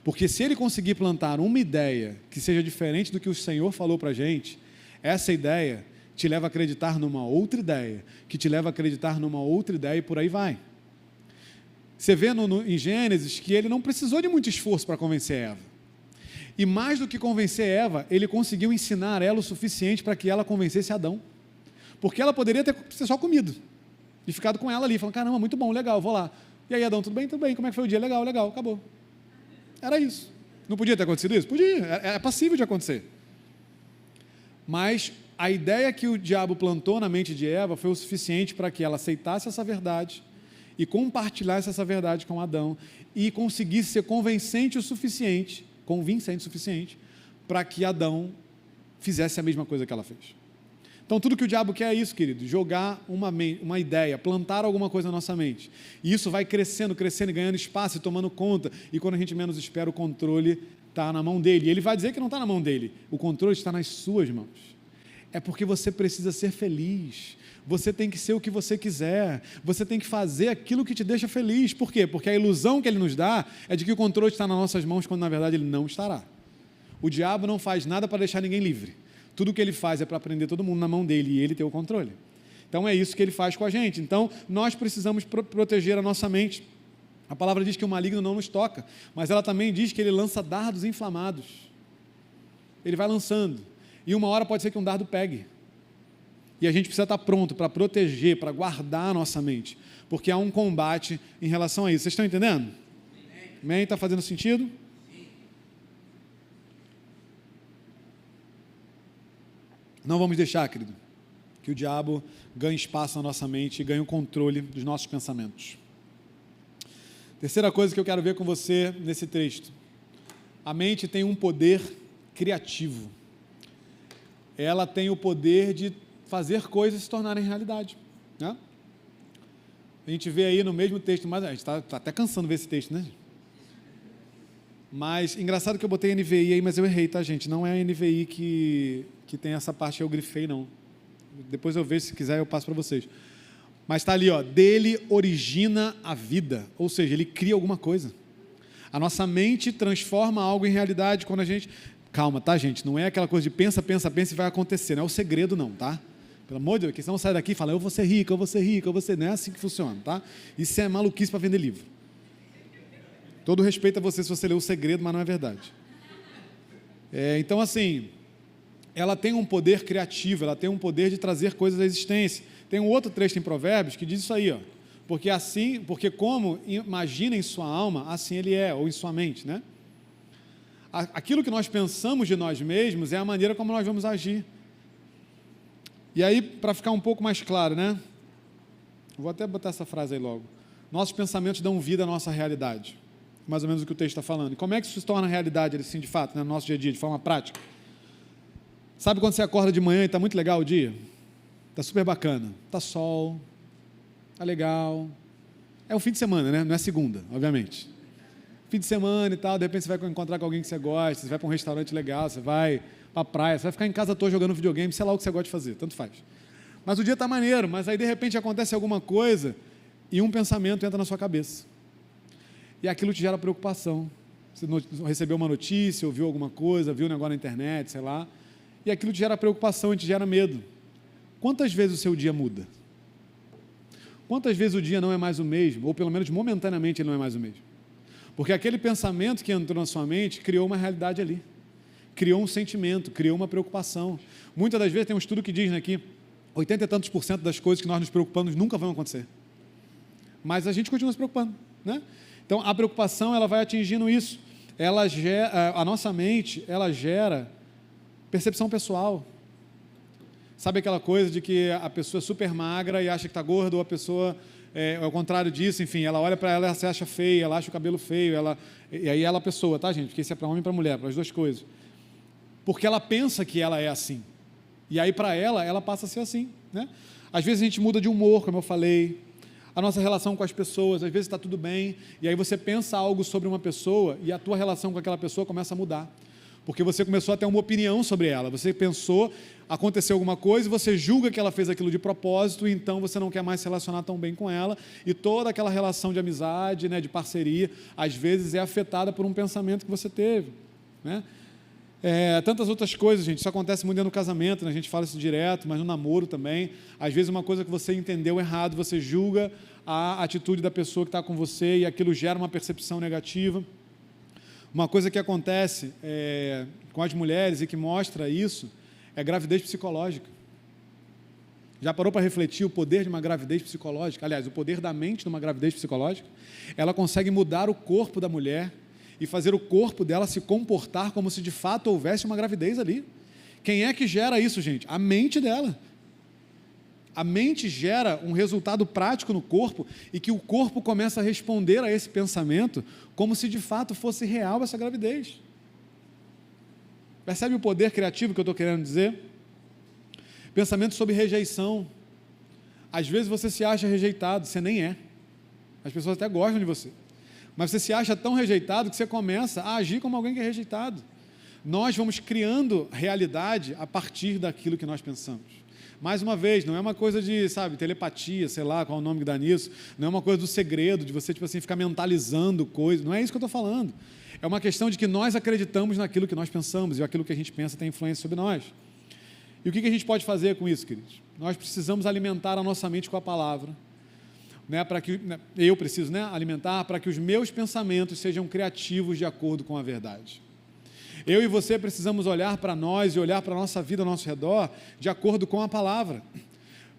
Porque se ele conseguir plantar uma ideia que seja diferente do que o Senhor falou para a gente, essa ideia te leva a acreditar numa outra ideia, que te leva a acreditar numa outra ideia e por aí vai. Você vê em Gênesis que ele não precisou de muito esforço para convencer Eva. E mais do que convencer Eva, ele conseguiu ensinar ela o suficiente para que ela convencesse Adão. Porque ela poderia ter só comido e ficado com ela ali, falando, caramba, muito bom, legal, vou lá. E aí, Adão, tudo bem, como é que foi o dia? Legal, legal, acabou. Era isso. Não podia ter acontecido isso? Podia, é passível de acontecer. Mas a ideia que o diabo plantou na mente de Eva foi o suficiente para que ela aceitasse essa verdade e compartilhasse essa verdade com Adão e conseguisse ser convincente o suficiente para que Adão fizesse a mesma coisa que ela fez. Então, tudo que o diabo quer é isso, querido, jogar uma ideia, plantar alguma coisa na nossa mente. E isso vai crescendo, crescendo, ganhando espaço e tomando conta. E quando a gente menos espera, o controle está na mão dele. E ele vai dizer que não está na mão dele. O controle está nas suas mãos. É porque você precisa ser feliz. Você tem que ser o que você quiser. Você tem que fazer aquilo que te deixa feliz. Por quê? Porque a ilusão que ele nos dá é de que o controle está nas nossas mãos, quando na verdade ele não estará. O diabo não faz nada para deixar ninguém livre. Tudo que ele faz é para prender todo mundo na mão dele e ele ter o controle. Então é isso que ele faz com a gente. Então nós precisamos proteger a nossa mente. A palavra diz que o maligno não nos toca, mas ela também diz que ele lança dardos inflamados. Ele vai lançando. E uma hora pode ser que um dardo pegue. E a gente precisa estar pronto para proteger, para guardar a nossa mente. Porque há um combate em relação a isso. Vocês estão entendendo? Amém? Está fazendo sentido? Não vamos deixar, querido, que o diabo ganhe espaço na nossa mente e ganhe o controle dos nossos pensamentos. Terceira coisa que eu quero ver com você nesse texto. A mente tem um poder criativo. Ela tem o poder de fazer coisas se tornarem realidade, né? A gente vê aí no mesmo texto, mas a gente está até cansando de ver esse texto, né? Mas, engraçado que eu botei NVI aí, mas eu errei, tá, gente? Não é a NVI que tem essa parte, eu grifei, não. Depois eu vejo, se quiser, eu passo para vocês. Mas está ali, ó, dele origina a vida, ou seja, ele cria alguma coisa. A nossa mente transforma algo em realidade quando a gente... Calma, tá, gente? Não é aquela coisa de pensa e vai acontecer, não é o segredo, não, tá? Pelo amor de Deus, que senão sai daqui e fala, eu vou ser rico, não é assim que funciona, tá? Isso é maluquice para vender livro. Todo respeito a você se você leu O Segredo, mas não é verdade. Então, assim, ela tem um poder criativo, ela tem um poder de trazer coisas à existência. Tem um outro trecho em Provérbios que diz isso aí, ó. Porque como imagina em sua alma, assim ele é, ou em sua mente, né? Aquilo que nós pensamos de nós mesmos é a maneira como nós vamos agir. E aí, para ficar um pouco mais claro, né? Vou até botar essa frase aí logo. Nossos pensamentos dão vida à nossa realidade. Mais ou menos o que o texto está falando. E como é que isso se torna realidade, assim, de fato, né, no nosso dia a dia, de forma prática? Sabe quando você acorda de manhã e está muito legal o dia? Está super bacana. Está sol, está legal. É o fim de semana, né? Não é segunda, obviamente. Fim de semana e tal, de repente você vai encontrar com alguém que você gosta, você vai para um restaurante legal, você vai para a praia, você vai ficar em casa à toa jogando videogame, sei lá o que você gosta de fazer, tanto faz. Mas o dia está maneiro, mas aí de repente acontece alguma coisa e um pensamento entra na sua cabeça. E aquilo te gera preocupação. Você recebeu uma notícia, ouviu alguma coisa, viu um negócio na internet, sei lá, e aquilo te gera preocupação e te gera medo. Quantas vezes o seu dia muda? Quantas vezes o dia não é mais o mesmo, ou pelo menos momentaneamente ele não é mais o mesmo? Porque aquele pensamento que entrou na sua mente criou uma realidade ali, criou um sentimento, criou uma preocupação. Muitas das vezes tem um estudo que diz, né, que 80 e tantos % das coisas que nós nos preocupamos nunca vão acontecer. Mas a gente continua se preocupando, né? Então, a preocupação, ela vai atingindo isso. A nossa mente, ela gera percepção pessoal. Sabe aquela coisa de que a pessoa é super magra e acha que está gorda, ou a pessoa, ao contrário disso, enfim, ela olha para ela e se acha feia, ela acha o cabelo feio, e aí ela é a pessoa, tá, gente? Porque isso é para homem e para mulher, para as duas coisas. Porque ela pensa que ela é assim. E aí, para ela passa a ser assim, né? Às vezes a gente muda de humor, como eu falei. A nossa relação com as pessoas, às vezes está tudo bem, e aí você pensa algo sobre uma pessoa e a tua relação com aquela pessoa começa a mudar, porque você começou a ter uma opinião sobre ela, você pensou, aconteceu alguma coisa e você julga que ela fez aquilo de propósito, e então você não quer mais se relacionar tão bem com ela, e toda aquela relação de amizade, né, de parceria, às vezes é afetada por um pensamento que você teve, né? Tantas outras coisas, gente, isso acontece muito dentro do casamento, né? A gente fala isso direto, mas no namoro também, às vezes uma coisa que você entendeu errado, você julga a atitude da pessoa que está com você e aquilo gera uma percepção negativa. Uma coisa que acontece com as mulheres e que mostra isso é gravidez psicológica. Já parou para refletir o poder de uma gravidez psicológica? Aliás, o poder da mente numa gravidez psicológica? Ela consegue mudar o corpo da mulher e fazer o corpo dela se comportar como se de fato houvesse uma gravidez ali. Quem é que gera isso, gente? A mente dela. A mente gera um resultado prático no corpo e que o corpo começa a responder a esse pensamento como se de fato fosse real essa gravidez. Percebe o poder criativo que eu estou querendo dizer? Pensamento sobre rejeição. Às vezes você se acha rejeitado, você nem é. As pessoas até gostam de você. Mas você se acha tão rejeitado que você começa a agir como alguém que é rejeitado. Nós vamos criando realidade a partir daquilo que nós pensamos. Mais uma vez, não é uma coisa de, telepatia, sei lá, qual é o nome que dá nisso, não é uma coisa do segredo, de você, ficar mentalizando coisas, não é isso que eu estou falando. É uma questão de que nós acreditamos naquilo que nós pensamos, e aquilo que a gente pensa tem influência sobre nós. E o que a gente pode fazer com isso, queridos? Nós precisamos alimentar a nossa mente com a palavra, eu preciso alimentar para que os meus pensamentos sejam criativos de acordo com a verdade. Eu e você precisamos olhar para nós e olhar para a nossa vida ao nosso redor de acordo com a palavra,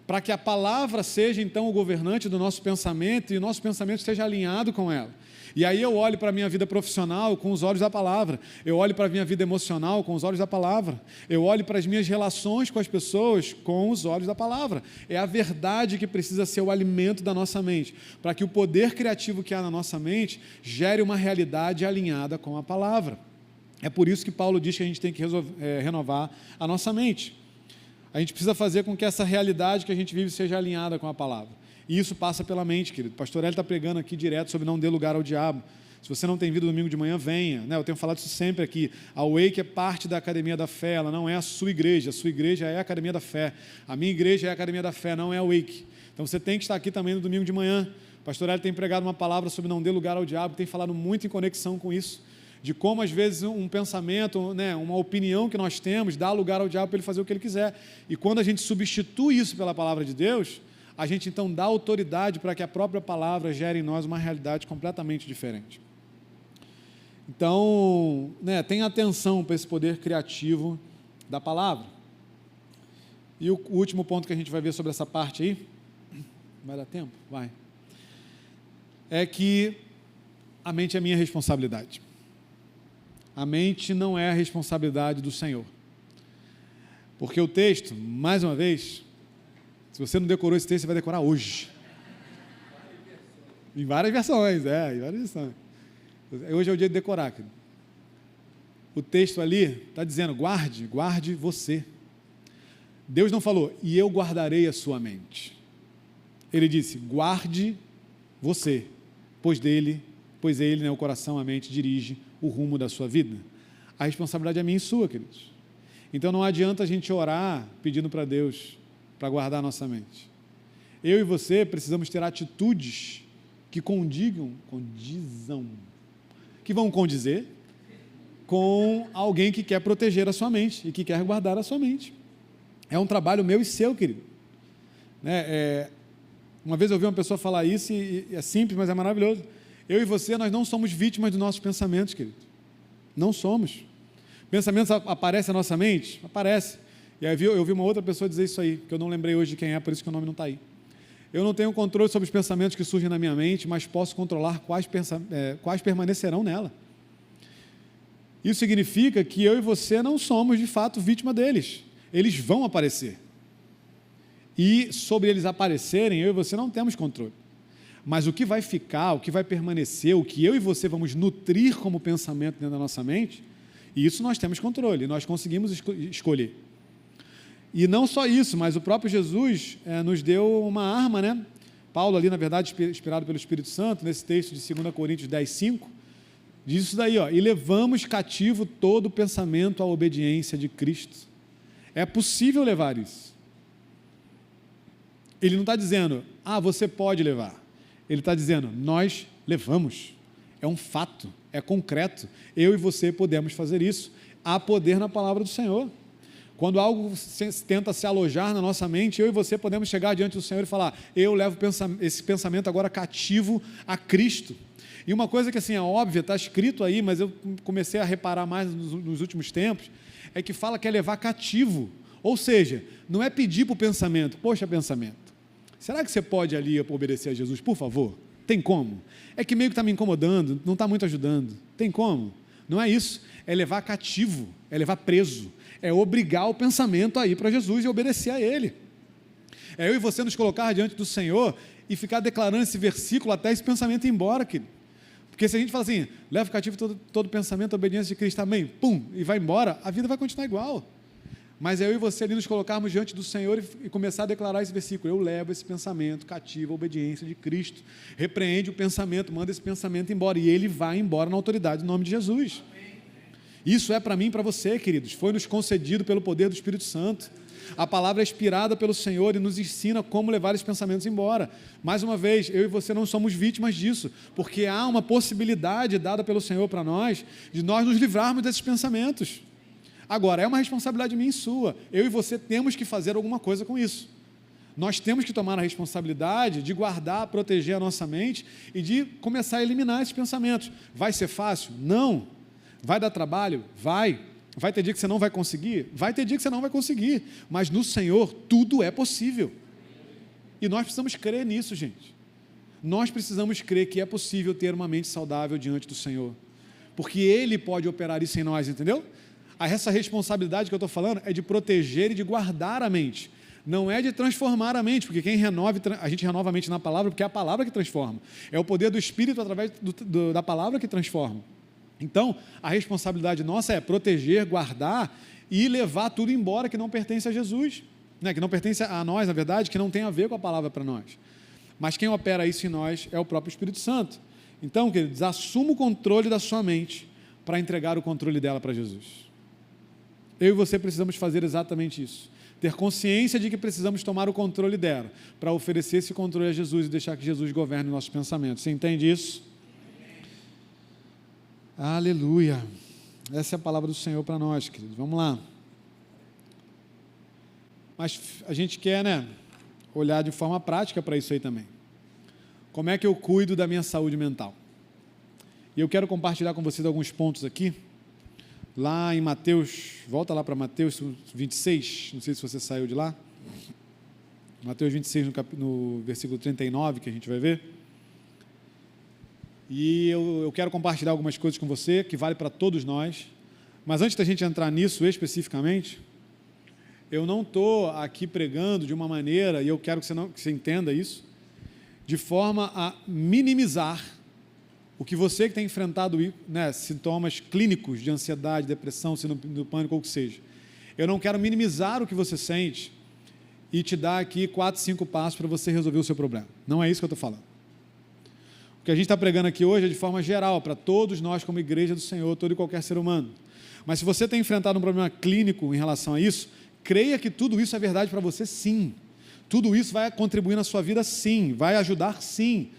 para que a palavra seja então o governante do nosso pensamento e o nosso pensamento esteja alinhado com ela. E aí eu olho para a minha vida profissional com os olhos da palavra, eu olho para a minha vida emocional com os olhos da palavra, eu olho para as minhas relações com as pessoas com os olhos da palavra. É a verdade que precisa ser o alimento da nossa mente, para que o poder criativo que há na nossa mente gere uma realidade alinhada com a palavra. É por isso que Paulo diz que a gente tem que renovar a nossa mente. A gente precisa fazer com que essa realidade que a gente vive seja alinhada com a palavra. E isso passa pela mente, querido. O pastor Hélio está pregando aqui direto sobre não dê lugar ao diabo. Se você não tem vindo domingo de manhã, venha. Eu tenho falado isso sempre aqui. A Wake é parte da Academia da Fé, ela não é a sua igreja. A sua igreja é a Academia da Fé. A minha igreja é a Academia da Fé, não é a Wake. Então você tem que estar aqui também no domingo de manhã. O pastor Hélio tem pregado uma palavra sobre não dê lugar ao diabo, tem falado muito em conexão com isso, de como às vezes um pensamento, uma opinião que nós temos, dá lugar ao diabo para ele fazer o que ele quiser. E quando a gente substitui isso pela palavra de Deus, a gente então dá autoridade para que a própria palavra gere em nós uma realidade completamente diferente. Então, tenha atenção para esse poder criativo da palavra. E o último ponto que a gente vai ver sobre essa parte aí, vai dar tempo? Vai. É que a mente é minha responsabilidade. A mente não é a responsabilidade do Senhor. Porque o texto, mais uma vez, se você não decorou esse texto, você vai decorar hoje. Em várias versões, em várias versões. Hoje é o dia de decorar, querido. O texto ali está dizendo, guarde você. Deus não falou, e eu guardarei a sua mente. Ele disse, guarde você, pois ele, o coração, a mente, dirige o rumo da sua vida. A responsabilidade é minha e sua, queridos. Então não adianta a gente orar pedindo para Deus para guardar a nossa mente. Eu e você precisamos ter atitudes que que vão condizer com alguém que quer proteger a sua mente e que quer guardar a sua mente. É um trabalho meu e seu, querido. Uma vez eu ouvi uma pessoa falar isso e é simples, mas é maravilhoso. Eu e você, nós não somos vítimas dos nossos pensamentos, querido. Não somos. Pensamentos aparecem na nossa mente? Aparece. E aí eu vi uma outra pessoa dizer isso aí, que eu não lembrei hoje de quem é, por isso que o nome não está aí. Eu não tenho controle sobre os pensamentos que surgem na minha mente, mas posso controlar quais permanecerão nela. Isso significa que eu e você não somos, de fato, vítima deles. Eles vão aparecer. E sobre eles aparecerem, eu e você não temos controle. Mas o que vai ficar, o que vai permanecer, o que eu e você vamos nutrir como pensamento dentro da nossa mente, isso nós temos controle, nós conseguimos escolher. E não só isso, mas o próprio Jesus nos deu uma arma, Paulo ali, na verdade, inspirado pelo Espírito Santo, nesse texto de 2 Coríntios 10:5, diz isso daí, ó, e levamos cativo todo pensamento à obediência de Cristo. É possível levar isso. Ele não está dizendo, você pode levar. Ele está dizendo, nós levamos. É um fato, é concreto. Eu e você podemos fazer isso. Há poder na palavra do Senhor. Quando algo tenta se alojar na nossa mente, eu e você podemos chegar diante do Senhor e falar, eu levo esse pensamento agora cativo a Cristo. E uma coisa que assim é óbvia, está escrito aí, mas eu comecei a reparar mais nos últimos tempos, é que fala que é levar cativo. Ou seja, não é pedir para o pensamento, poxa pensamento, será que você pode ali obedecer a Jesus, por favor? Tem como? É que meio que está me incomodando, não está muito ajudando. Tem como? Não é isso, é levar cativo, é levar preso, é obrigar o pensamento a ir para Jesus e obedecer a Ele. É eu e você nos colocar diante do Senhor e ficar declarando esse versículo até esse pensamento ir embora, querido. Porque se a gente fala assim, leva cativo todo pensamento, a obediência de Cristo, amém, pum, e vai embora, a vida vai continuar igual. Mas é eu e você ali nos colocarmos diante do Senhor e começar a declarar esse versículo, eu levo esse pensamento cativo, a obediência de Cristo, repreende o pensamento, manda esse pensamento embora, e ele vai embora na autoridade do nome de Jesus. Isso é para mim e para você, queridos, foi nos concedido pelo poder do Espírito Santo. A palavra é inspirada pelo Senhor e nos ensina como levar esses pensamentos embora. Mais uma vez, eu e você não somos vítimas disso, porque há uma possibilidade dada pelo Senhor para nós, de nós nos livrarmos desses pensamentos. Agora, é uma responsabilidade minha e sua, eu e você temos que fazer alguma coisa com isso. Nós temos que tomar a responsabilidade de guardar, proteger a nossa mente e de começar a eliminar esses pensamentos. Vai ser fácil? Não. Vai dar trabalho? Vai. Vai ter dia que você não vai conseguir? Vai ter dia que você não vai conseguir, mas no Senhor tudo é possível, e nós precisamos crer nisso, gente. Nós precisamos crer que é possível ter uma mente saudável diante do Senhor, porque Ele pode operar isso em nós, entendeu? Essa responsabilidade que eu estou falando é de proteger e de guardar a mente, não é de transformar a mente, porque a gente renova a mente na palavra, porque é a palavra que transforma, é o poder do Espírito através da palavra que transforma. Então, a responsabilidade nossa é proteger, guardar e levar tudo embora que não pertence a Jesus, né? Que não pertence a nós, na verdade, que não tem a ver com a palavra para nós. Mas quem opera isso em nós é o próprio Espírito Santo. Então, queridos, assuma o controle da sua mente para entregar o controle dela para Jesus. Eu e você precisamos fazer exatamente isso. Ter consciência de que precisamos tomar o controle dela, para oferecer esse controle a Jesus e deixar que Jesus governe nossos pensamentos. Você entende isso? Aleluia, essa é a palavra do Senhor para nós, queridos. Vamos lá. Mas a gente quer, olhar de forma prática para isso aí também. Como é que eu cuido da minha saúde mental? E eu quero compartilhar com vocês alguns pontos aqui, lá em Mateus, volta lá para Mateus 26, não sei se você saiu de lá, Mateus 26 no versículo 39, que a gente vai ver. E eu quero compartilhar algumas coisas com você, que vale para todos nós, mas antes da gente entrar nisso especificamente, eu não estou aqui pregando de uma maneira, e eu quero que você entenda isso, de forma a minimizar o que você que tem enfrentado, sintomas clínicos de ansiedade, depressão, síndrome do pânico, ou o que seja. Eu não quero minimizar o que você sente e te dar aqui 4, 5 passos para você resolver o seu problema. Não é isso que eu estou falando. O que a gente está pregando aqui hoje é de forma geral, para todos nós como igreja do Senhor, todo e qualquer ser humano. Mas se você tem enfrentado um problema clínico em relação a isso, creia que tudo isso é verdade para você, sim. Tudo isso vai contribuir na sua vida, sim. Vai ajudar, sim.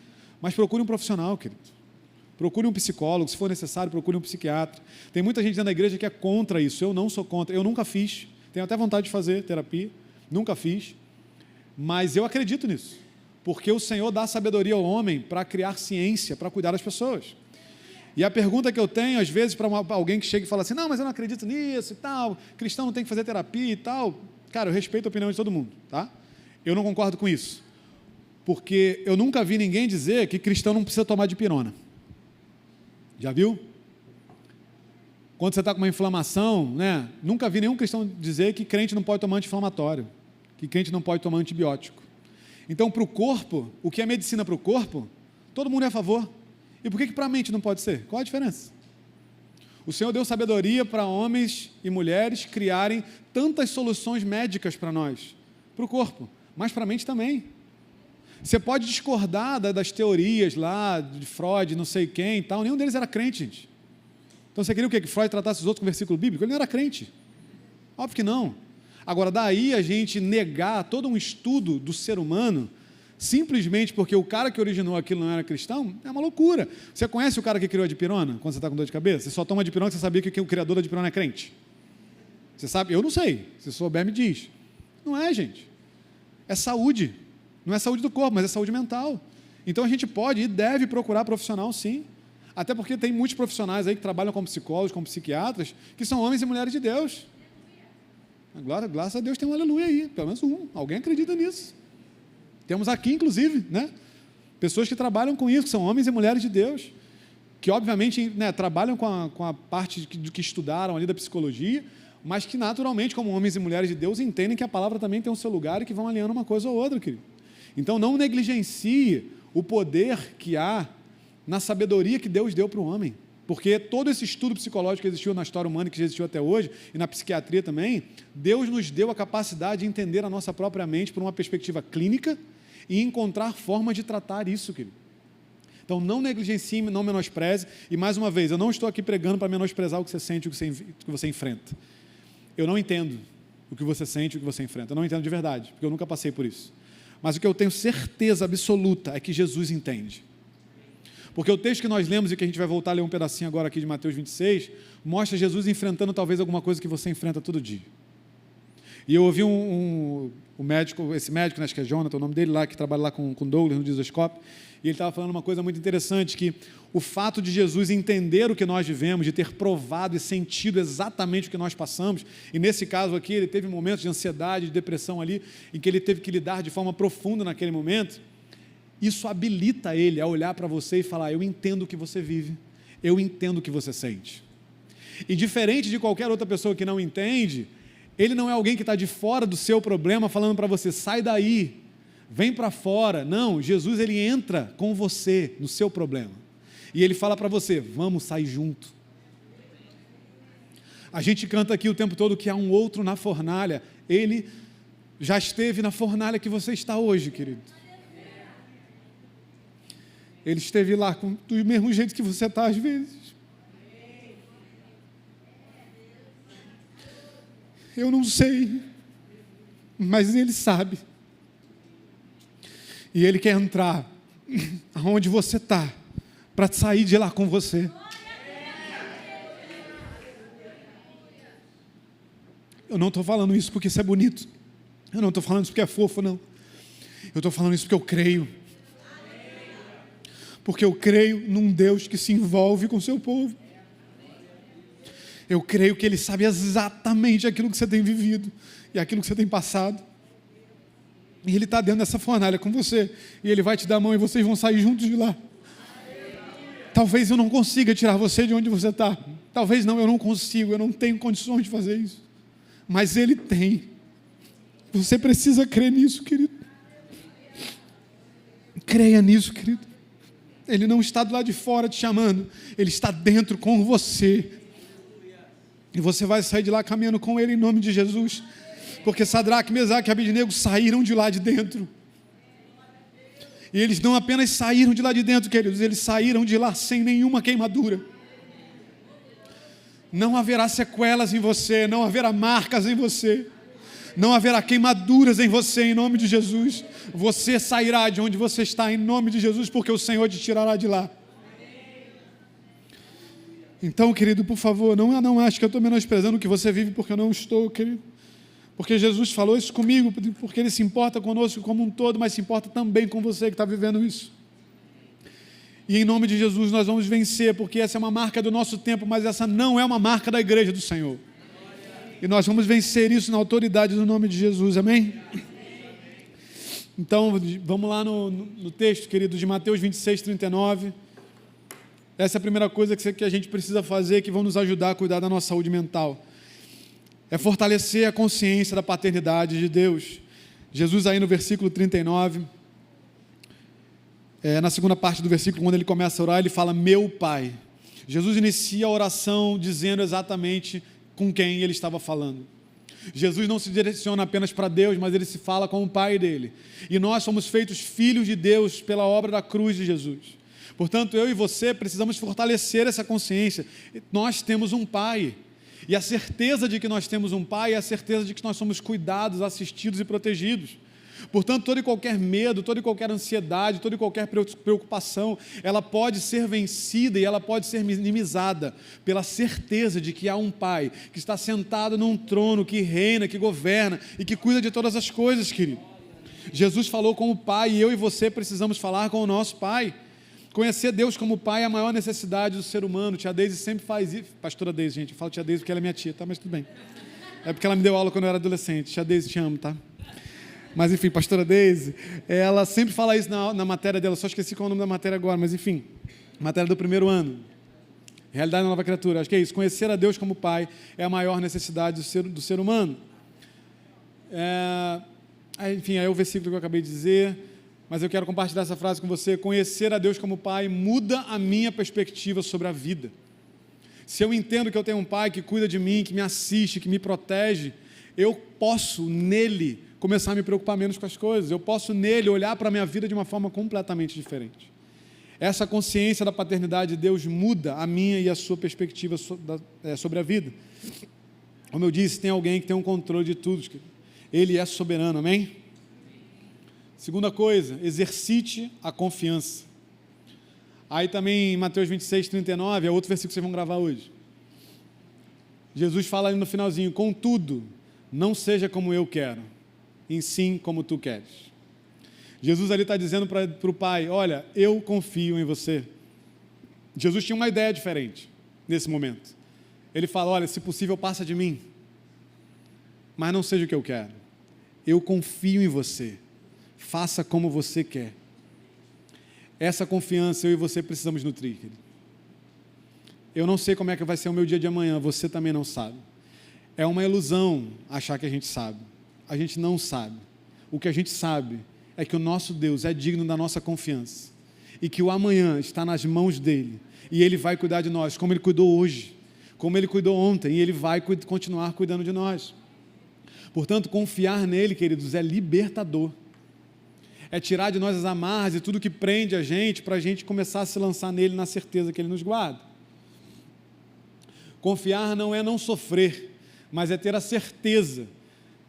Mas procure um profissional, querido. Procure um psicólogo, se for necessário, procure um psiquiatra. Tem muita gente dentro da igreja que é contra isso. Eu não sou contra. Eu nunca fiz. Tenho até vontade de fazer terapia. Nunca fiz. Mas eu acredito nisso. Porque o Senhor dá sabedoria ao homem para criar ciência, para cuidar das pessoas. E a pergunta que eu tenho, às vezes, para alguém que chega e fala assim, não, mas eu não acredito nisso e tal, cristão não tem que fazer terapia e tal. Cara, eu respeito a opinião de todo mundo, tá? Eu não concordo com isso. Porque eu nunca vi ninguém dizer que cristão não precisa tomar dipirona. Já viu? Quando você está com uma inflamação, nunca vi nenhum cristão dizer que crente não pode tomar anti-inflamatório, que crente não pode tomar antibiótico. Então, para o corpo, o que é medicina para o corpo, todo mundo é a favor. E por que para a mente não pode ser? Qual a diferença? O Senhor deu sabedoria para homens e mulheres criarem tantas soluções médicas para nós, para o corpo, mas para a mente também. Você pode discordar das teorias lá, de Freud, não sei quem e tal, nenhum deles era crente, gente. Então você queria o quê? Que Freud tratasse os outros com versículo bíblico? Ele não era crente. Óbvio que não. Agora, daí a gente negar todo um estudo do ser humano, simplesmente porque o cara que originou aquilo não era cristão, é uma loucura. Você conhece o cara que criou a dipirona, quando você está com dor de cabeça? Você só toma dipirona porque você sabia que o criador da dipirona é crente. Você sabe? Eu não sei. Se souber, me diz. Não é, gente. É saúde. Não é saúde do corpo, mas é saúde mental. Então a gente pode e deve procurar profissional, sim. Até porque tem muitos profissionais aí que trabalham como psicólogos, como psiquiatras, que são homens e mulheres de Deus. Graças a Deus tem um aleluia aí, pelo menos um. Alguém acredita nisso. Temos aqui, inclusive, né, pessoas que trabalham com isso, que são homens e mulheres de Deus, que obviamente, né, trabalham com a parte do que estudaram ali da psicologia, mas que naturalmente, como homens e mulheres de Deus, entendem que a palavra também tem o seu lugar e que vão alinhando uma coisa ou outra, querido. Então não negligencie o poder que há na sabedoria que Deus deu para o homem, porque todo esse estudo psicológico que existiu na história humana, que já existiu até hoje, e na psiquiatria também, Deus nos deu a capacidade de entender a nossa própria mente por uma perspectiva clínica e encontrar formas de tratar isso, querido. Então não negligencie, não menospreze, e mais uma vez, eu não estou aqui pregando para menosprezar o que você sente, o que você enfrenta. Eu não entendo o que você sente, o que você enfrenta, eu não entendo de verdade, porque eu nunca passei por isso. Mas o que eu tenho certeza absoluta é que Jesus entende. Porque o texto que nós lemos e que a gente vai voltar a ler um pedacinho agora aqui de Mateus 26, mostra Jesus enfrentando talvez alguma coisa que você enfrenta todo dia. E eu ouvi esse médico, acho que é Jonathan, o nome dele lá, que trabalha lá com Douglas no Dizoscope, e ele estava falando uma coisa muito interessante, que o fato de Jesus entender o que nós vivemos, de ter provado e sentido exatamente o que nós passamos, e nesse caso aqui ele teve momentos de ansiedade, de depressão ali, em que ele teve que lidar de forma profunda naquele momento, isso habilita ele a olhar para você e falar, eu entendo o que você vive, eu entendo o que você sente. E diferente de qualquer outra pessoa que não entende, ele não é alguém que está de fora do seu problema falando para você, sai daí, vem para fora. Não, Jesus ele entra com você no seu problema. E ele fala para você, vamos sair junto. A gente canta aqui o tempo todo que há um outro na fornalha. Ele já esteve na fornalha que você está hoje, querido. Ele esteve lá do mesmo jeito que você está às vezes. Eu não sei, mas Ele sabe. E Ele quer entrar aonde você está, para sair de lá com você. Eu não estou falando isso porque isso é bonito. Eu não estou falando isso porque é fofo, não. Eu estou falando isso porque eu creio. Porque eu creio num Deus que se envolve com o seu povo. Eu creio que Ele sabe exatamente aquilo que você tem vivido e aquilo que você tem passado. E Ele está dentro dessa fornalha com você. E Ele vai te dar a mão e vocês vão sair juntos de lá. Talvez eu não consiga tirar você de onde você está. Talvez não, eu não consigo, eu não tenho condições de fazer isso. Mas Ele tem. Você precisa crer nisso, querido. Creia nisso, querido. Ele não está do lado de fora te chamando. Ele está dentro com você. E você vai sair de lá caminhando com Ele em nome de Jesus. Porque Sadraque, Mesaque e Abednego saíram de lá de dentro. E eles não apenas saíram de lá de dentro, queridos, eles saíram de lá sem nenhuma queimadura. Não haverá sequelas em você, não haverá marcas em você, não haverá queimaduras em você, em nome de Jesus. Você sairá de onde você está, em nome de Jesus, porque o Senhor te tirará de lá. Então, querido, por favor, não ache que eu estou menosprezando o que você vive, porque eu não estou, querido. Porque Jesus falou isso comigo, porque Ele se importa conosco como um todo, mas se importa também com você que está vivendo isso. E em nome de Jesus nós vamos vencer, porque essa é uma marca do nosso tempo, mas essa não é uma marca da igreja do Senhor. E nós vamos vencer isso na autoridade do nome de Jesus, amém? Então, vamos lá no texto, querido, de Mateus 26, 39. Essa é a primeira coisa que a gente precisa fazer, que vão nos ajudar a cuidar da nossa saúde mental. É fortalecer a consciência da paternidade de Deus. Jesus aí no versículo 39, na segunda parte do versículo, quando ele começa a orar, ele fala, meu Pai. Jesus inicia a oração dizendo exatamente com quem ele estava falando. Jesus não se direciona apenas para Deus, mas ele se fala como o Pai dele. E nós somos feitos filhos de Deus pela obra da cruz de Jesus. Portanto, eu e você precisamos fortalecer essa consciência. Nós temos um Pai. E a certeza de que nós temos um Pai é a certeza de que nós somos cuidados, assistidos e protegidos. Portanto, todo e qualquer medo, toda e qualquer ansiedade, toda e qualquer preocupação, ela pode ser vencida e ela pode ser minimizada pela certeza de que há um Pai que está sentado num trono, que reina, que governa e que cuida de todas as coisas, querido. Jesus falou com o Pai e eu e você precisamos falar com o nosso Pai. Conhecer Deus como Pai é a maior necessidade do ser humano. Tia Deise sempre faz isso. Pastora Deise, gente, eu falo Tia Deise porque ela é minha tia, tá? Mas tudo bem. É porque ela me deu aula quando eu era adolescente. Tia Deise, te amo, tá? Mas enfim, pastora Deise, ela sempre fala isso na matéria dela, só esqueci qual é o nome da matéria agora, mas enfim, matéria do primeiro ano, realidade da nova criatura, acho que é isso, conhecer a Deus como Pai é a maior necessidade do ser humano. Enfim, aí é o versículo que eu acabei de dizer, mas eu quero compartilhar essa frase com você: conhecer a Deus como Pai muda a minha perspectiva sobre a vida. Se eu entendo que eu tenho um Pai que cuida de mim, que me assiste, que me protege, eu posso nele começar a me preocupar menos com as coisas, eu posso nele olhar para a minha vida de uma forma completamente diferente. Essa consciência da paternidade de Deus muda a minha e a sua perspectiva sobre a vida. Como eu disse, tem alguém que tem um controle de tudo, ele é soberano, amém? Segunda coisa, exercite a confiança. Aí também em Mateus 26, 39, é outro versículo que vocês vão gravar hoje. Jesus fala ali no finalzinho: contudo, não seja como eu quero, e sim como tu queres. Jesus ali está dizendo para o Pai: olha, eu confio em você. Jesus tinha uma ideia diferente nesse momento. Ele fala: olha, se possível passa de mim, mas não seja o que eu quero, eu confio em você, faça como você quer. Essa confiança eu e você precisamos nutrir, querido. Eu não sei como é que vai ser o meu dia de amanhã, você também não sabe. É uma ilusão achar que a gente sabe. A gente não sabe. O que a gente sabe é que o nosso Deus é digno da nossa confiança e que o amanhã está nas mãos dele e ele vai cuidar de nós, como ele cuidou hoje, como ele cuidou ontem, e ele vai continuar cuidando de nós. Portanto, confiar nele, queridos, é libertador. É tirar de nós as amarras e tudo que prende a gente, para a gente começar a se lançar nele na certeza que ele nos guarda. Confiar não é não sofrer, mas é ter a certeza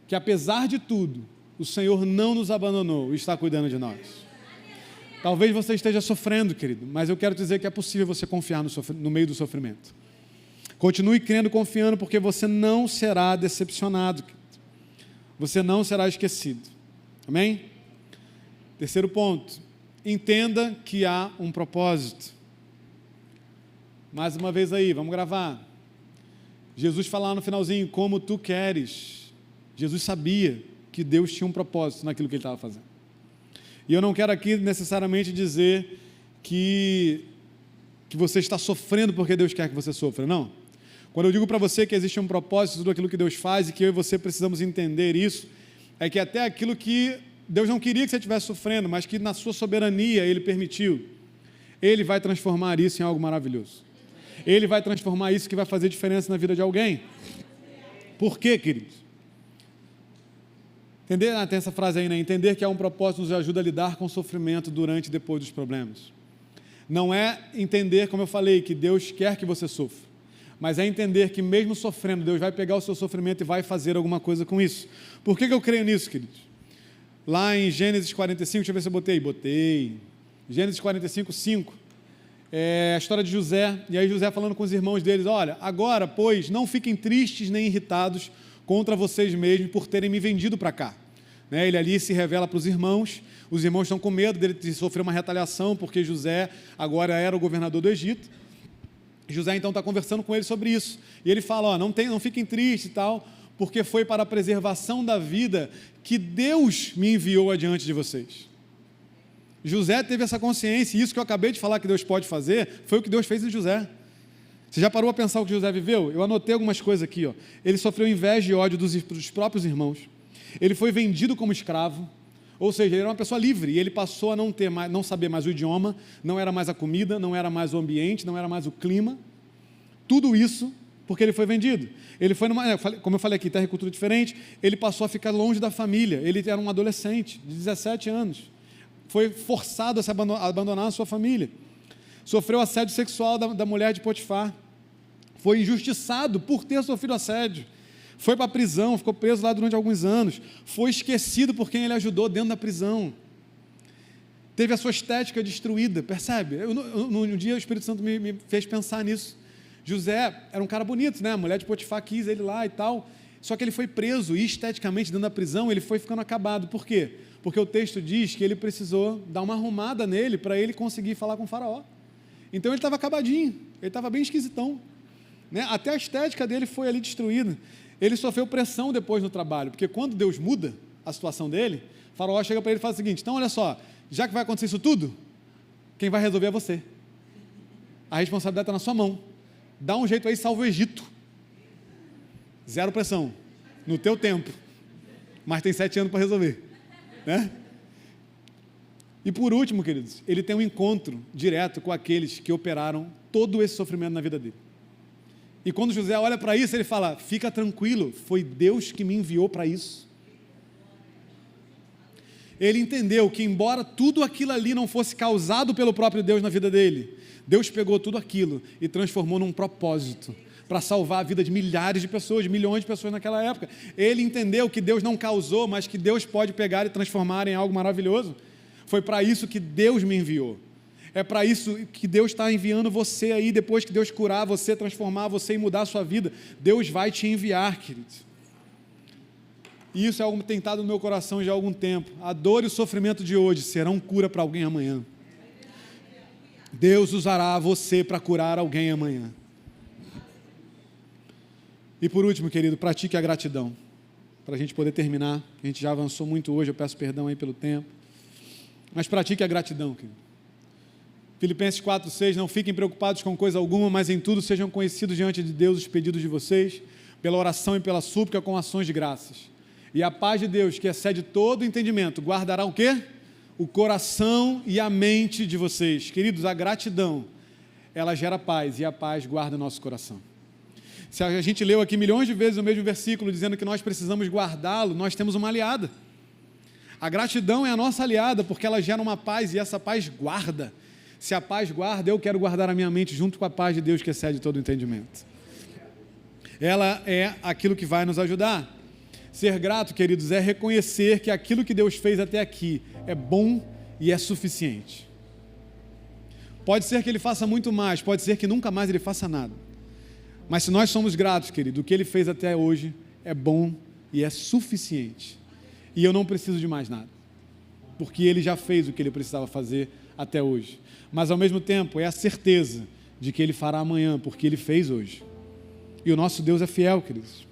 que, apesar de tudo, o Senhor não nos abandonou e está cuidando de nós. Talvez você esteja sofrendo, querido, mas eu quero dizer que é possível você confiar no meio do sofrimento. Continue crendo, confiando, porque você não será decepcionado, querido. Você não será esquecido. Amém? Terceiro ponto, entenda que há um propósito. Mais uma vez aí, vamos gravar. Jesus fala lá no finalzinho: como tu queres. Jesus sabia que Deus tinha um propósito naquilo que ele estava fazendo. E eu não quero aqui necessariamente dizer que você está sofrendo porque Deus quer que você sofra, não. Quando eu digo para você que existe um propósito em tudo aquilo que Deus faz e que eu e você precisamos entender isso, é que até aquilo que Deus não queria que você estivesse sofrendo, mas que na sua soberania Ele permitiu, Ele vai transformar isso em algo maravilhoso. Ele vai transformar isso que vai fazer diferença na vida de alguém. Por quê, queridos? Entender, tem essa frase aí, né? Entender que há um propósito nos ajuda a lidar com o sofrimento durante e depois dos problemas. Não é entender, como eu falei, que Deus quer que você sofra, mas é entender que mesmo sofrendo, Deus vai pegar o seu sofrimento e vai fazer alguma coisa com isso. Por que eu creio nisso, queridos? Lá em Gênesis 45, deixa eu ver se eu botei. Gênesis 45, 5. É a história de José, e aí José falando com os irmãos deles: olha, agora, pois, não fiquem tristes nem irritados contra vocês mesmos por terem me vendido para cá. Né? Ele ali se revela para os irmãos estão com medo dele de sofrer uma retaliação, porque José agora era o governador do Egito. José então está conversando com ele sobre isso, e ele fala: ó, não fiquem tristes e tal, porque foi para a preservação da vida que Deus me enviou adiante de vocês. José teve essa consciência, e isso que eu acabei de falar que Deus pode fazer, foi o que Deus fez em José. Você já parou a pensar o que José viveu? Eu anotei algumas coisas aqui, ó. Ele sofreu inveja e ódio dos próprios irmãos, ele foi vendido como escravo, ou seja, ele era uma pessoa livre, e ele passou a não saber mais o idioma, não era mais a comida, não era mais o ambiente, não era mais o clima. Tudo isso porque ele foi vendido. Ele foi como eu falei aqui, terra e cultura diferente, ele passou a ficar longe da família. Ele era um adolescente de 17 anos. Foi forçado a abandonar a sua família. Sofreu assédio sexual da mulher de Potifar. Foi injustiçado por ter sofrido assédio. Foi para a prisão, ficou preso lá durante alguns anos. Foi esquecido por quem ele ajudou dentro da prisão. Teve a sua estética destruída, percebe? Um dia o Espírito Santo me fez pensar nisso. José era um cara bonito, né? A mulher de Potifar quis ele lá e tal. Só que ele foi preso e esteticamente dentro da prisão ele foi ficando acabado. Por quê? Porque o texto diz que ele precisou dar uma arrumada nele para ele conseguir falar com o faraó. Então ele estava acabadinho, ele estava bem esquisitão, né? Até a estética dele foi ali destruída. Ele sofreu pressão depois no trabalho, porque quando Deus muda a situação dele, o faraó chega para ele e fala o seguinte: então olha só, já que vai acontecer isso tudo, quem vai resolver é você. A responsabilidade está na sua mão. Dá um jeito aí, salva o Egito. Zero pressão, no teu tempo, mas tem 7 anos para resolver, né? E por último, queridos, ele tem um encontro direto com aqueles que operaram todo esse sofrimento na vida dele. E quando José olha para isso, ele fala: fica tranquilo, foi Deus que me enviou para isso. Ele entendeu que embora tudo aquilo ali não fosse causado pelo próprio Deus na vida dele, Deus pegou tudo aquilo e transformou num propósito, para salvar a vida de milhares de pessoas, de milhões de pessoas naquela época. Ele entendeu que Deus não causou, mas que Deus pode pegar e transformar em algo maravilhoso. Foi para isso que Deus me enviou. É para isso que Deus está enviando você aí, depois que Deus curar você, transformar você e mudar a sua vida. Deus vai te enviar, querido. E isso é algo que tem estado no meu coração já há algum tempo. A dor e o sofrimento de hoje serão cura para alguém amanhã. Deus usará você para curar alguém amanhã. E por último, querido, pratique a gratidão. Para a gente poder terminar, a gente já avançou muito hoje, eu peço perdão aí pelo tempo. Mas pratique a gratidão, querido. Filipenses 4:6, não fiquem preocupados com coisa alguma, mas em tudo sejam conhecidos diante de Deus os pedidos de vocês, pela oração e pela súplica com ações de graças. E a paz de Deus, que excede todo entendimento, guardará o quê? O coração e a mente de vocês. Queridos, a gratidão, ela gera paz, e a paz guarda o nosso coração. Se a gente leu aqui milhões de vezes o mesmo versículo, dizendo que nós precisamos guardá-lo, nós temos uma aliada. A gratidão é a nossa aliada, porque ela gera uma paz, e essa paz guarda. Se a paz guarda, eu quero guardar a minha mente junto com a paz de Deus que excede todo entendimento. Ela é aquilo que vai nos ajudar. Ser grato, queridos, é reconhecer que aquilo que Deus fez até aqui é bom e é suficiente. Pode ser que Ele faça muito mais, pode ser que nunca mais Ele faça nada. Mas se nós somos gratos, querido, o que Ele fez até hoje é bom e é suficiente. E eu não preciso de mais nada, porque Ele já fez o que Ele precisava fazer até hoje. Mas ao mesmo tempo é a certeza de que Ele fará amanhã, porque Ele fez hoje. E o nosso Deus é fiel, queridos.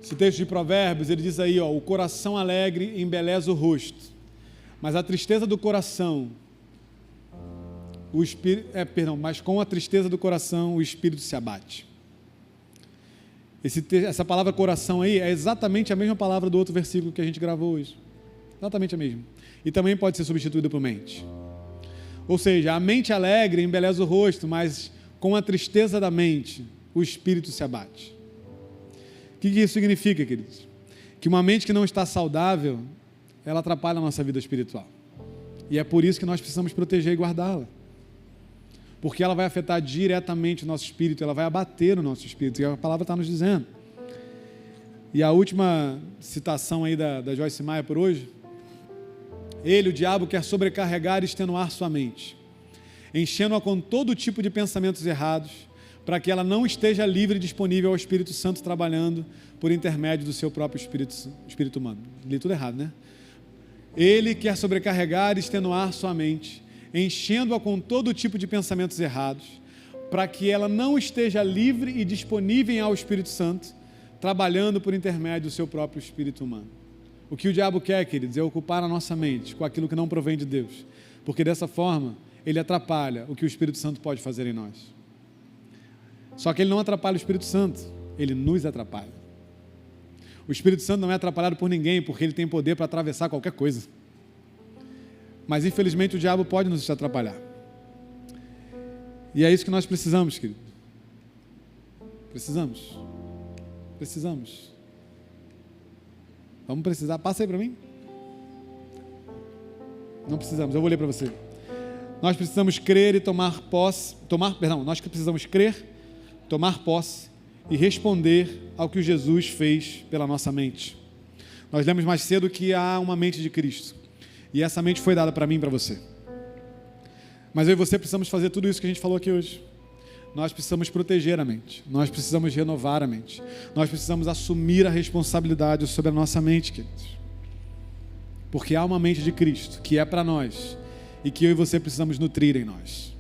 Esse texto de Provérbios, ele diz aí, o coração alegre embeleza o rosto, mas a tristeza do coração, mas com a tristeza do coração o espírito se abate. Essa palavra coração aí é exatamente a mesma palavra do outro versículo que a gente gravou hoje. Exatamente a mesma. E também pode ser substituída por mente. Ou seja, a mente alegre embeleza o rosto, mas com a tristeza da mente, o espírito se abate. O que isso significa, queridos? Que uma mente que não está saudável, ela atrapalha a nossa vida espiritual. E é por isso que nós precisamos proteger e guardá-la. Porque ela vai afetar diretamente o nosso espírito, ela vai abater o nosso espírito, e a palavra está nos dizendo. E a última citação aí da Joyce Meyer por hoje: ele, o diabo, quer sobrecarregar e extenuar sua mente, enchendo-a com todo tipo de pensamentos errados, para que ela não esteja livre e disponível ao Espírito Santo trabalhando por intermédio do seu próprio espírito humano. Li tudo errado, né? Ele quer sobrecarregar e extenuar sua mente, enchendo-a com todo tipo de pensamentos errados, para que ela não esteja livre e disponível ao Espírito Santo, trabalhando por intermédio do seu próprio espírito humano. O que o diabo quer, queridos, é ocupar a nossa mente com aquilo que não provém de Deus, porque dessa forma ele atrapalha o que o Espírito Santo pode fazer em nós. Só que ele não atrapalha o Espírito Santo, ele nos atrapalha. O Espírito Santo não é atrapalhado por ninguém, porque ele tem poder para atravessar qualquer coisa. Mas infelizmente o diabo pode nos atrapalhar. E é isso que nós precisamos, querido. Precisamos. Vamos precisar. Passa aí para mim. Não precisamos, eu vou ler para você. Nós precisamos crer e tomar posse. Nós precisamos crer, tomar posse e responder ao que Jesus fez pela nossa mente. Nós lemos mais cedo que há uma mente de Cristo. E essa mente foi dada para mim e para você. Mas eu e você precisamos fazer tudo isso que a gente falou aqui hoje. Nós precisamos proteger a mente. Nós precisamos renovar a mente. Nós precisamos assumir a responsabilidade sobre a nossa mente, queridos. Porque há uma mente de Cristo que é para nós e que eu e você precisamos nutrir em nós,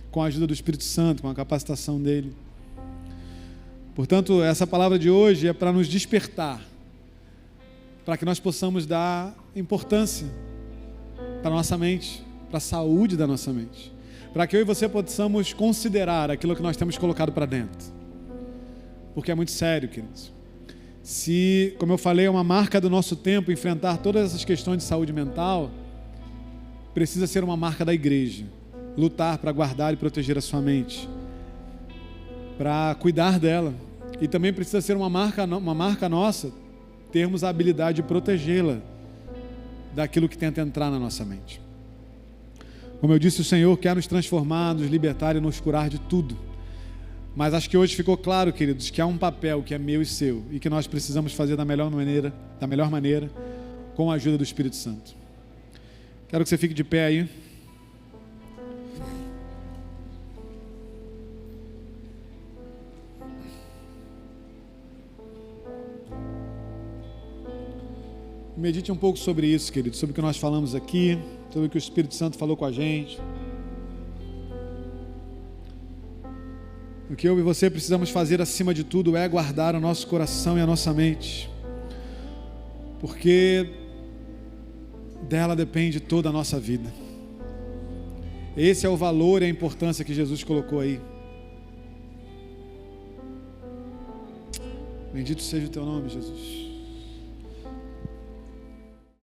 com a ajuda do Espírito Santo, com a capacitação dele. Portanto, essa palavra de hoje é para nos despertar, para que nós possamos dar importância para a nossa mente, para a saúde da nossa mente, para que eu e você possamos considerar aquilo que nós temos colocado para dentro, porque é muito sério, queridos. Se, como eu falei, é uma marca do nosso tempo enfrentar todas essas questões de saúde mental, precisa ser uma marca da igreja, lutar para guardar e proteger a sua mente, para cuidar dela, e também precisa ser uma marca nossa, termos a habilidade de protegê-la daquilo que tenta entrar na nossa mente. Como eu disse, o Senhor quer nos transformar, nos libertar e nos curar de tudo. Mas acho que hoje ficou claro, queridos, que há um papel que é meu e seu e que nós precisamos fazer da melhor maneira, com a ajuda do Espírito Santo. Quero que você fique de pé aí. Medite um pouco sobre isso, querido, sobre o que nós falamos aqui, sobre o que o Espírito Santo falou com a gente. O que eu e você precisamos fazer acima de tudo é guardar o nosso coração e a nossa mente, porque dela depende toda a nossa vida. Esse é o valor e a importância que Jesus colocou aí. Bendito seja o teu nome, Jesus.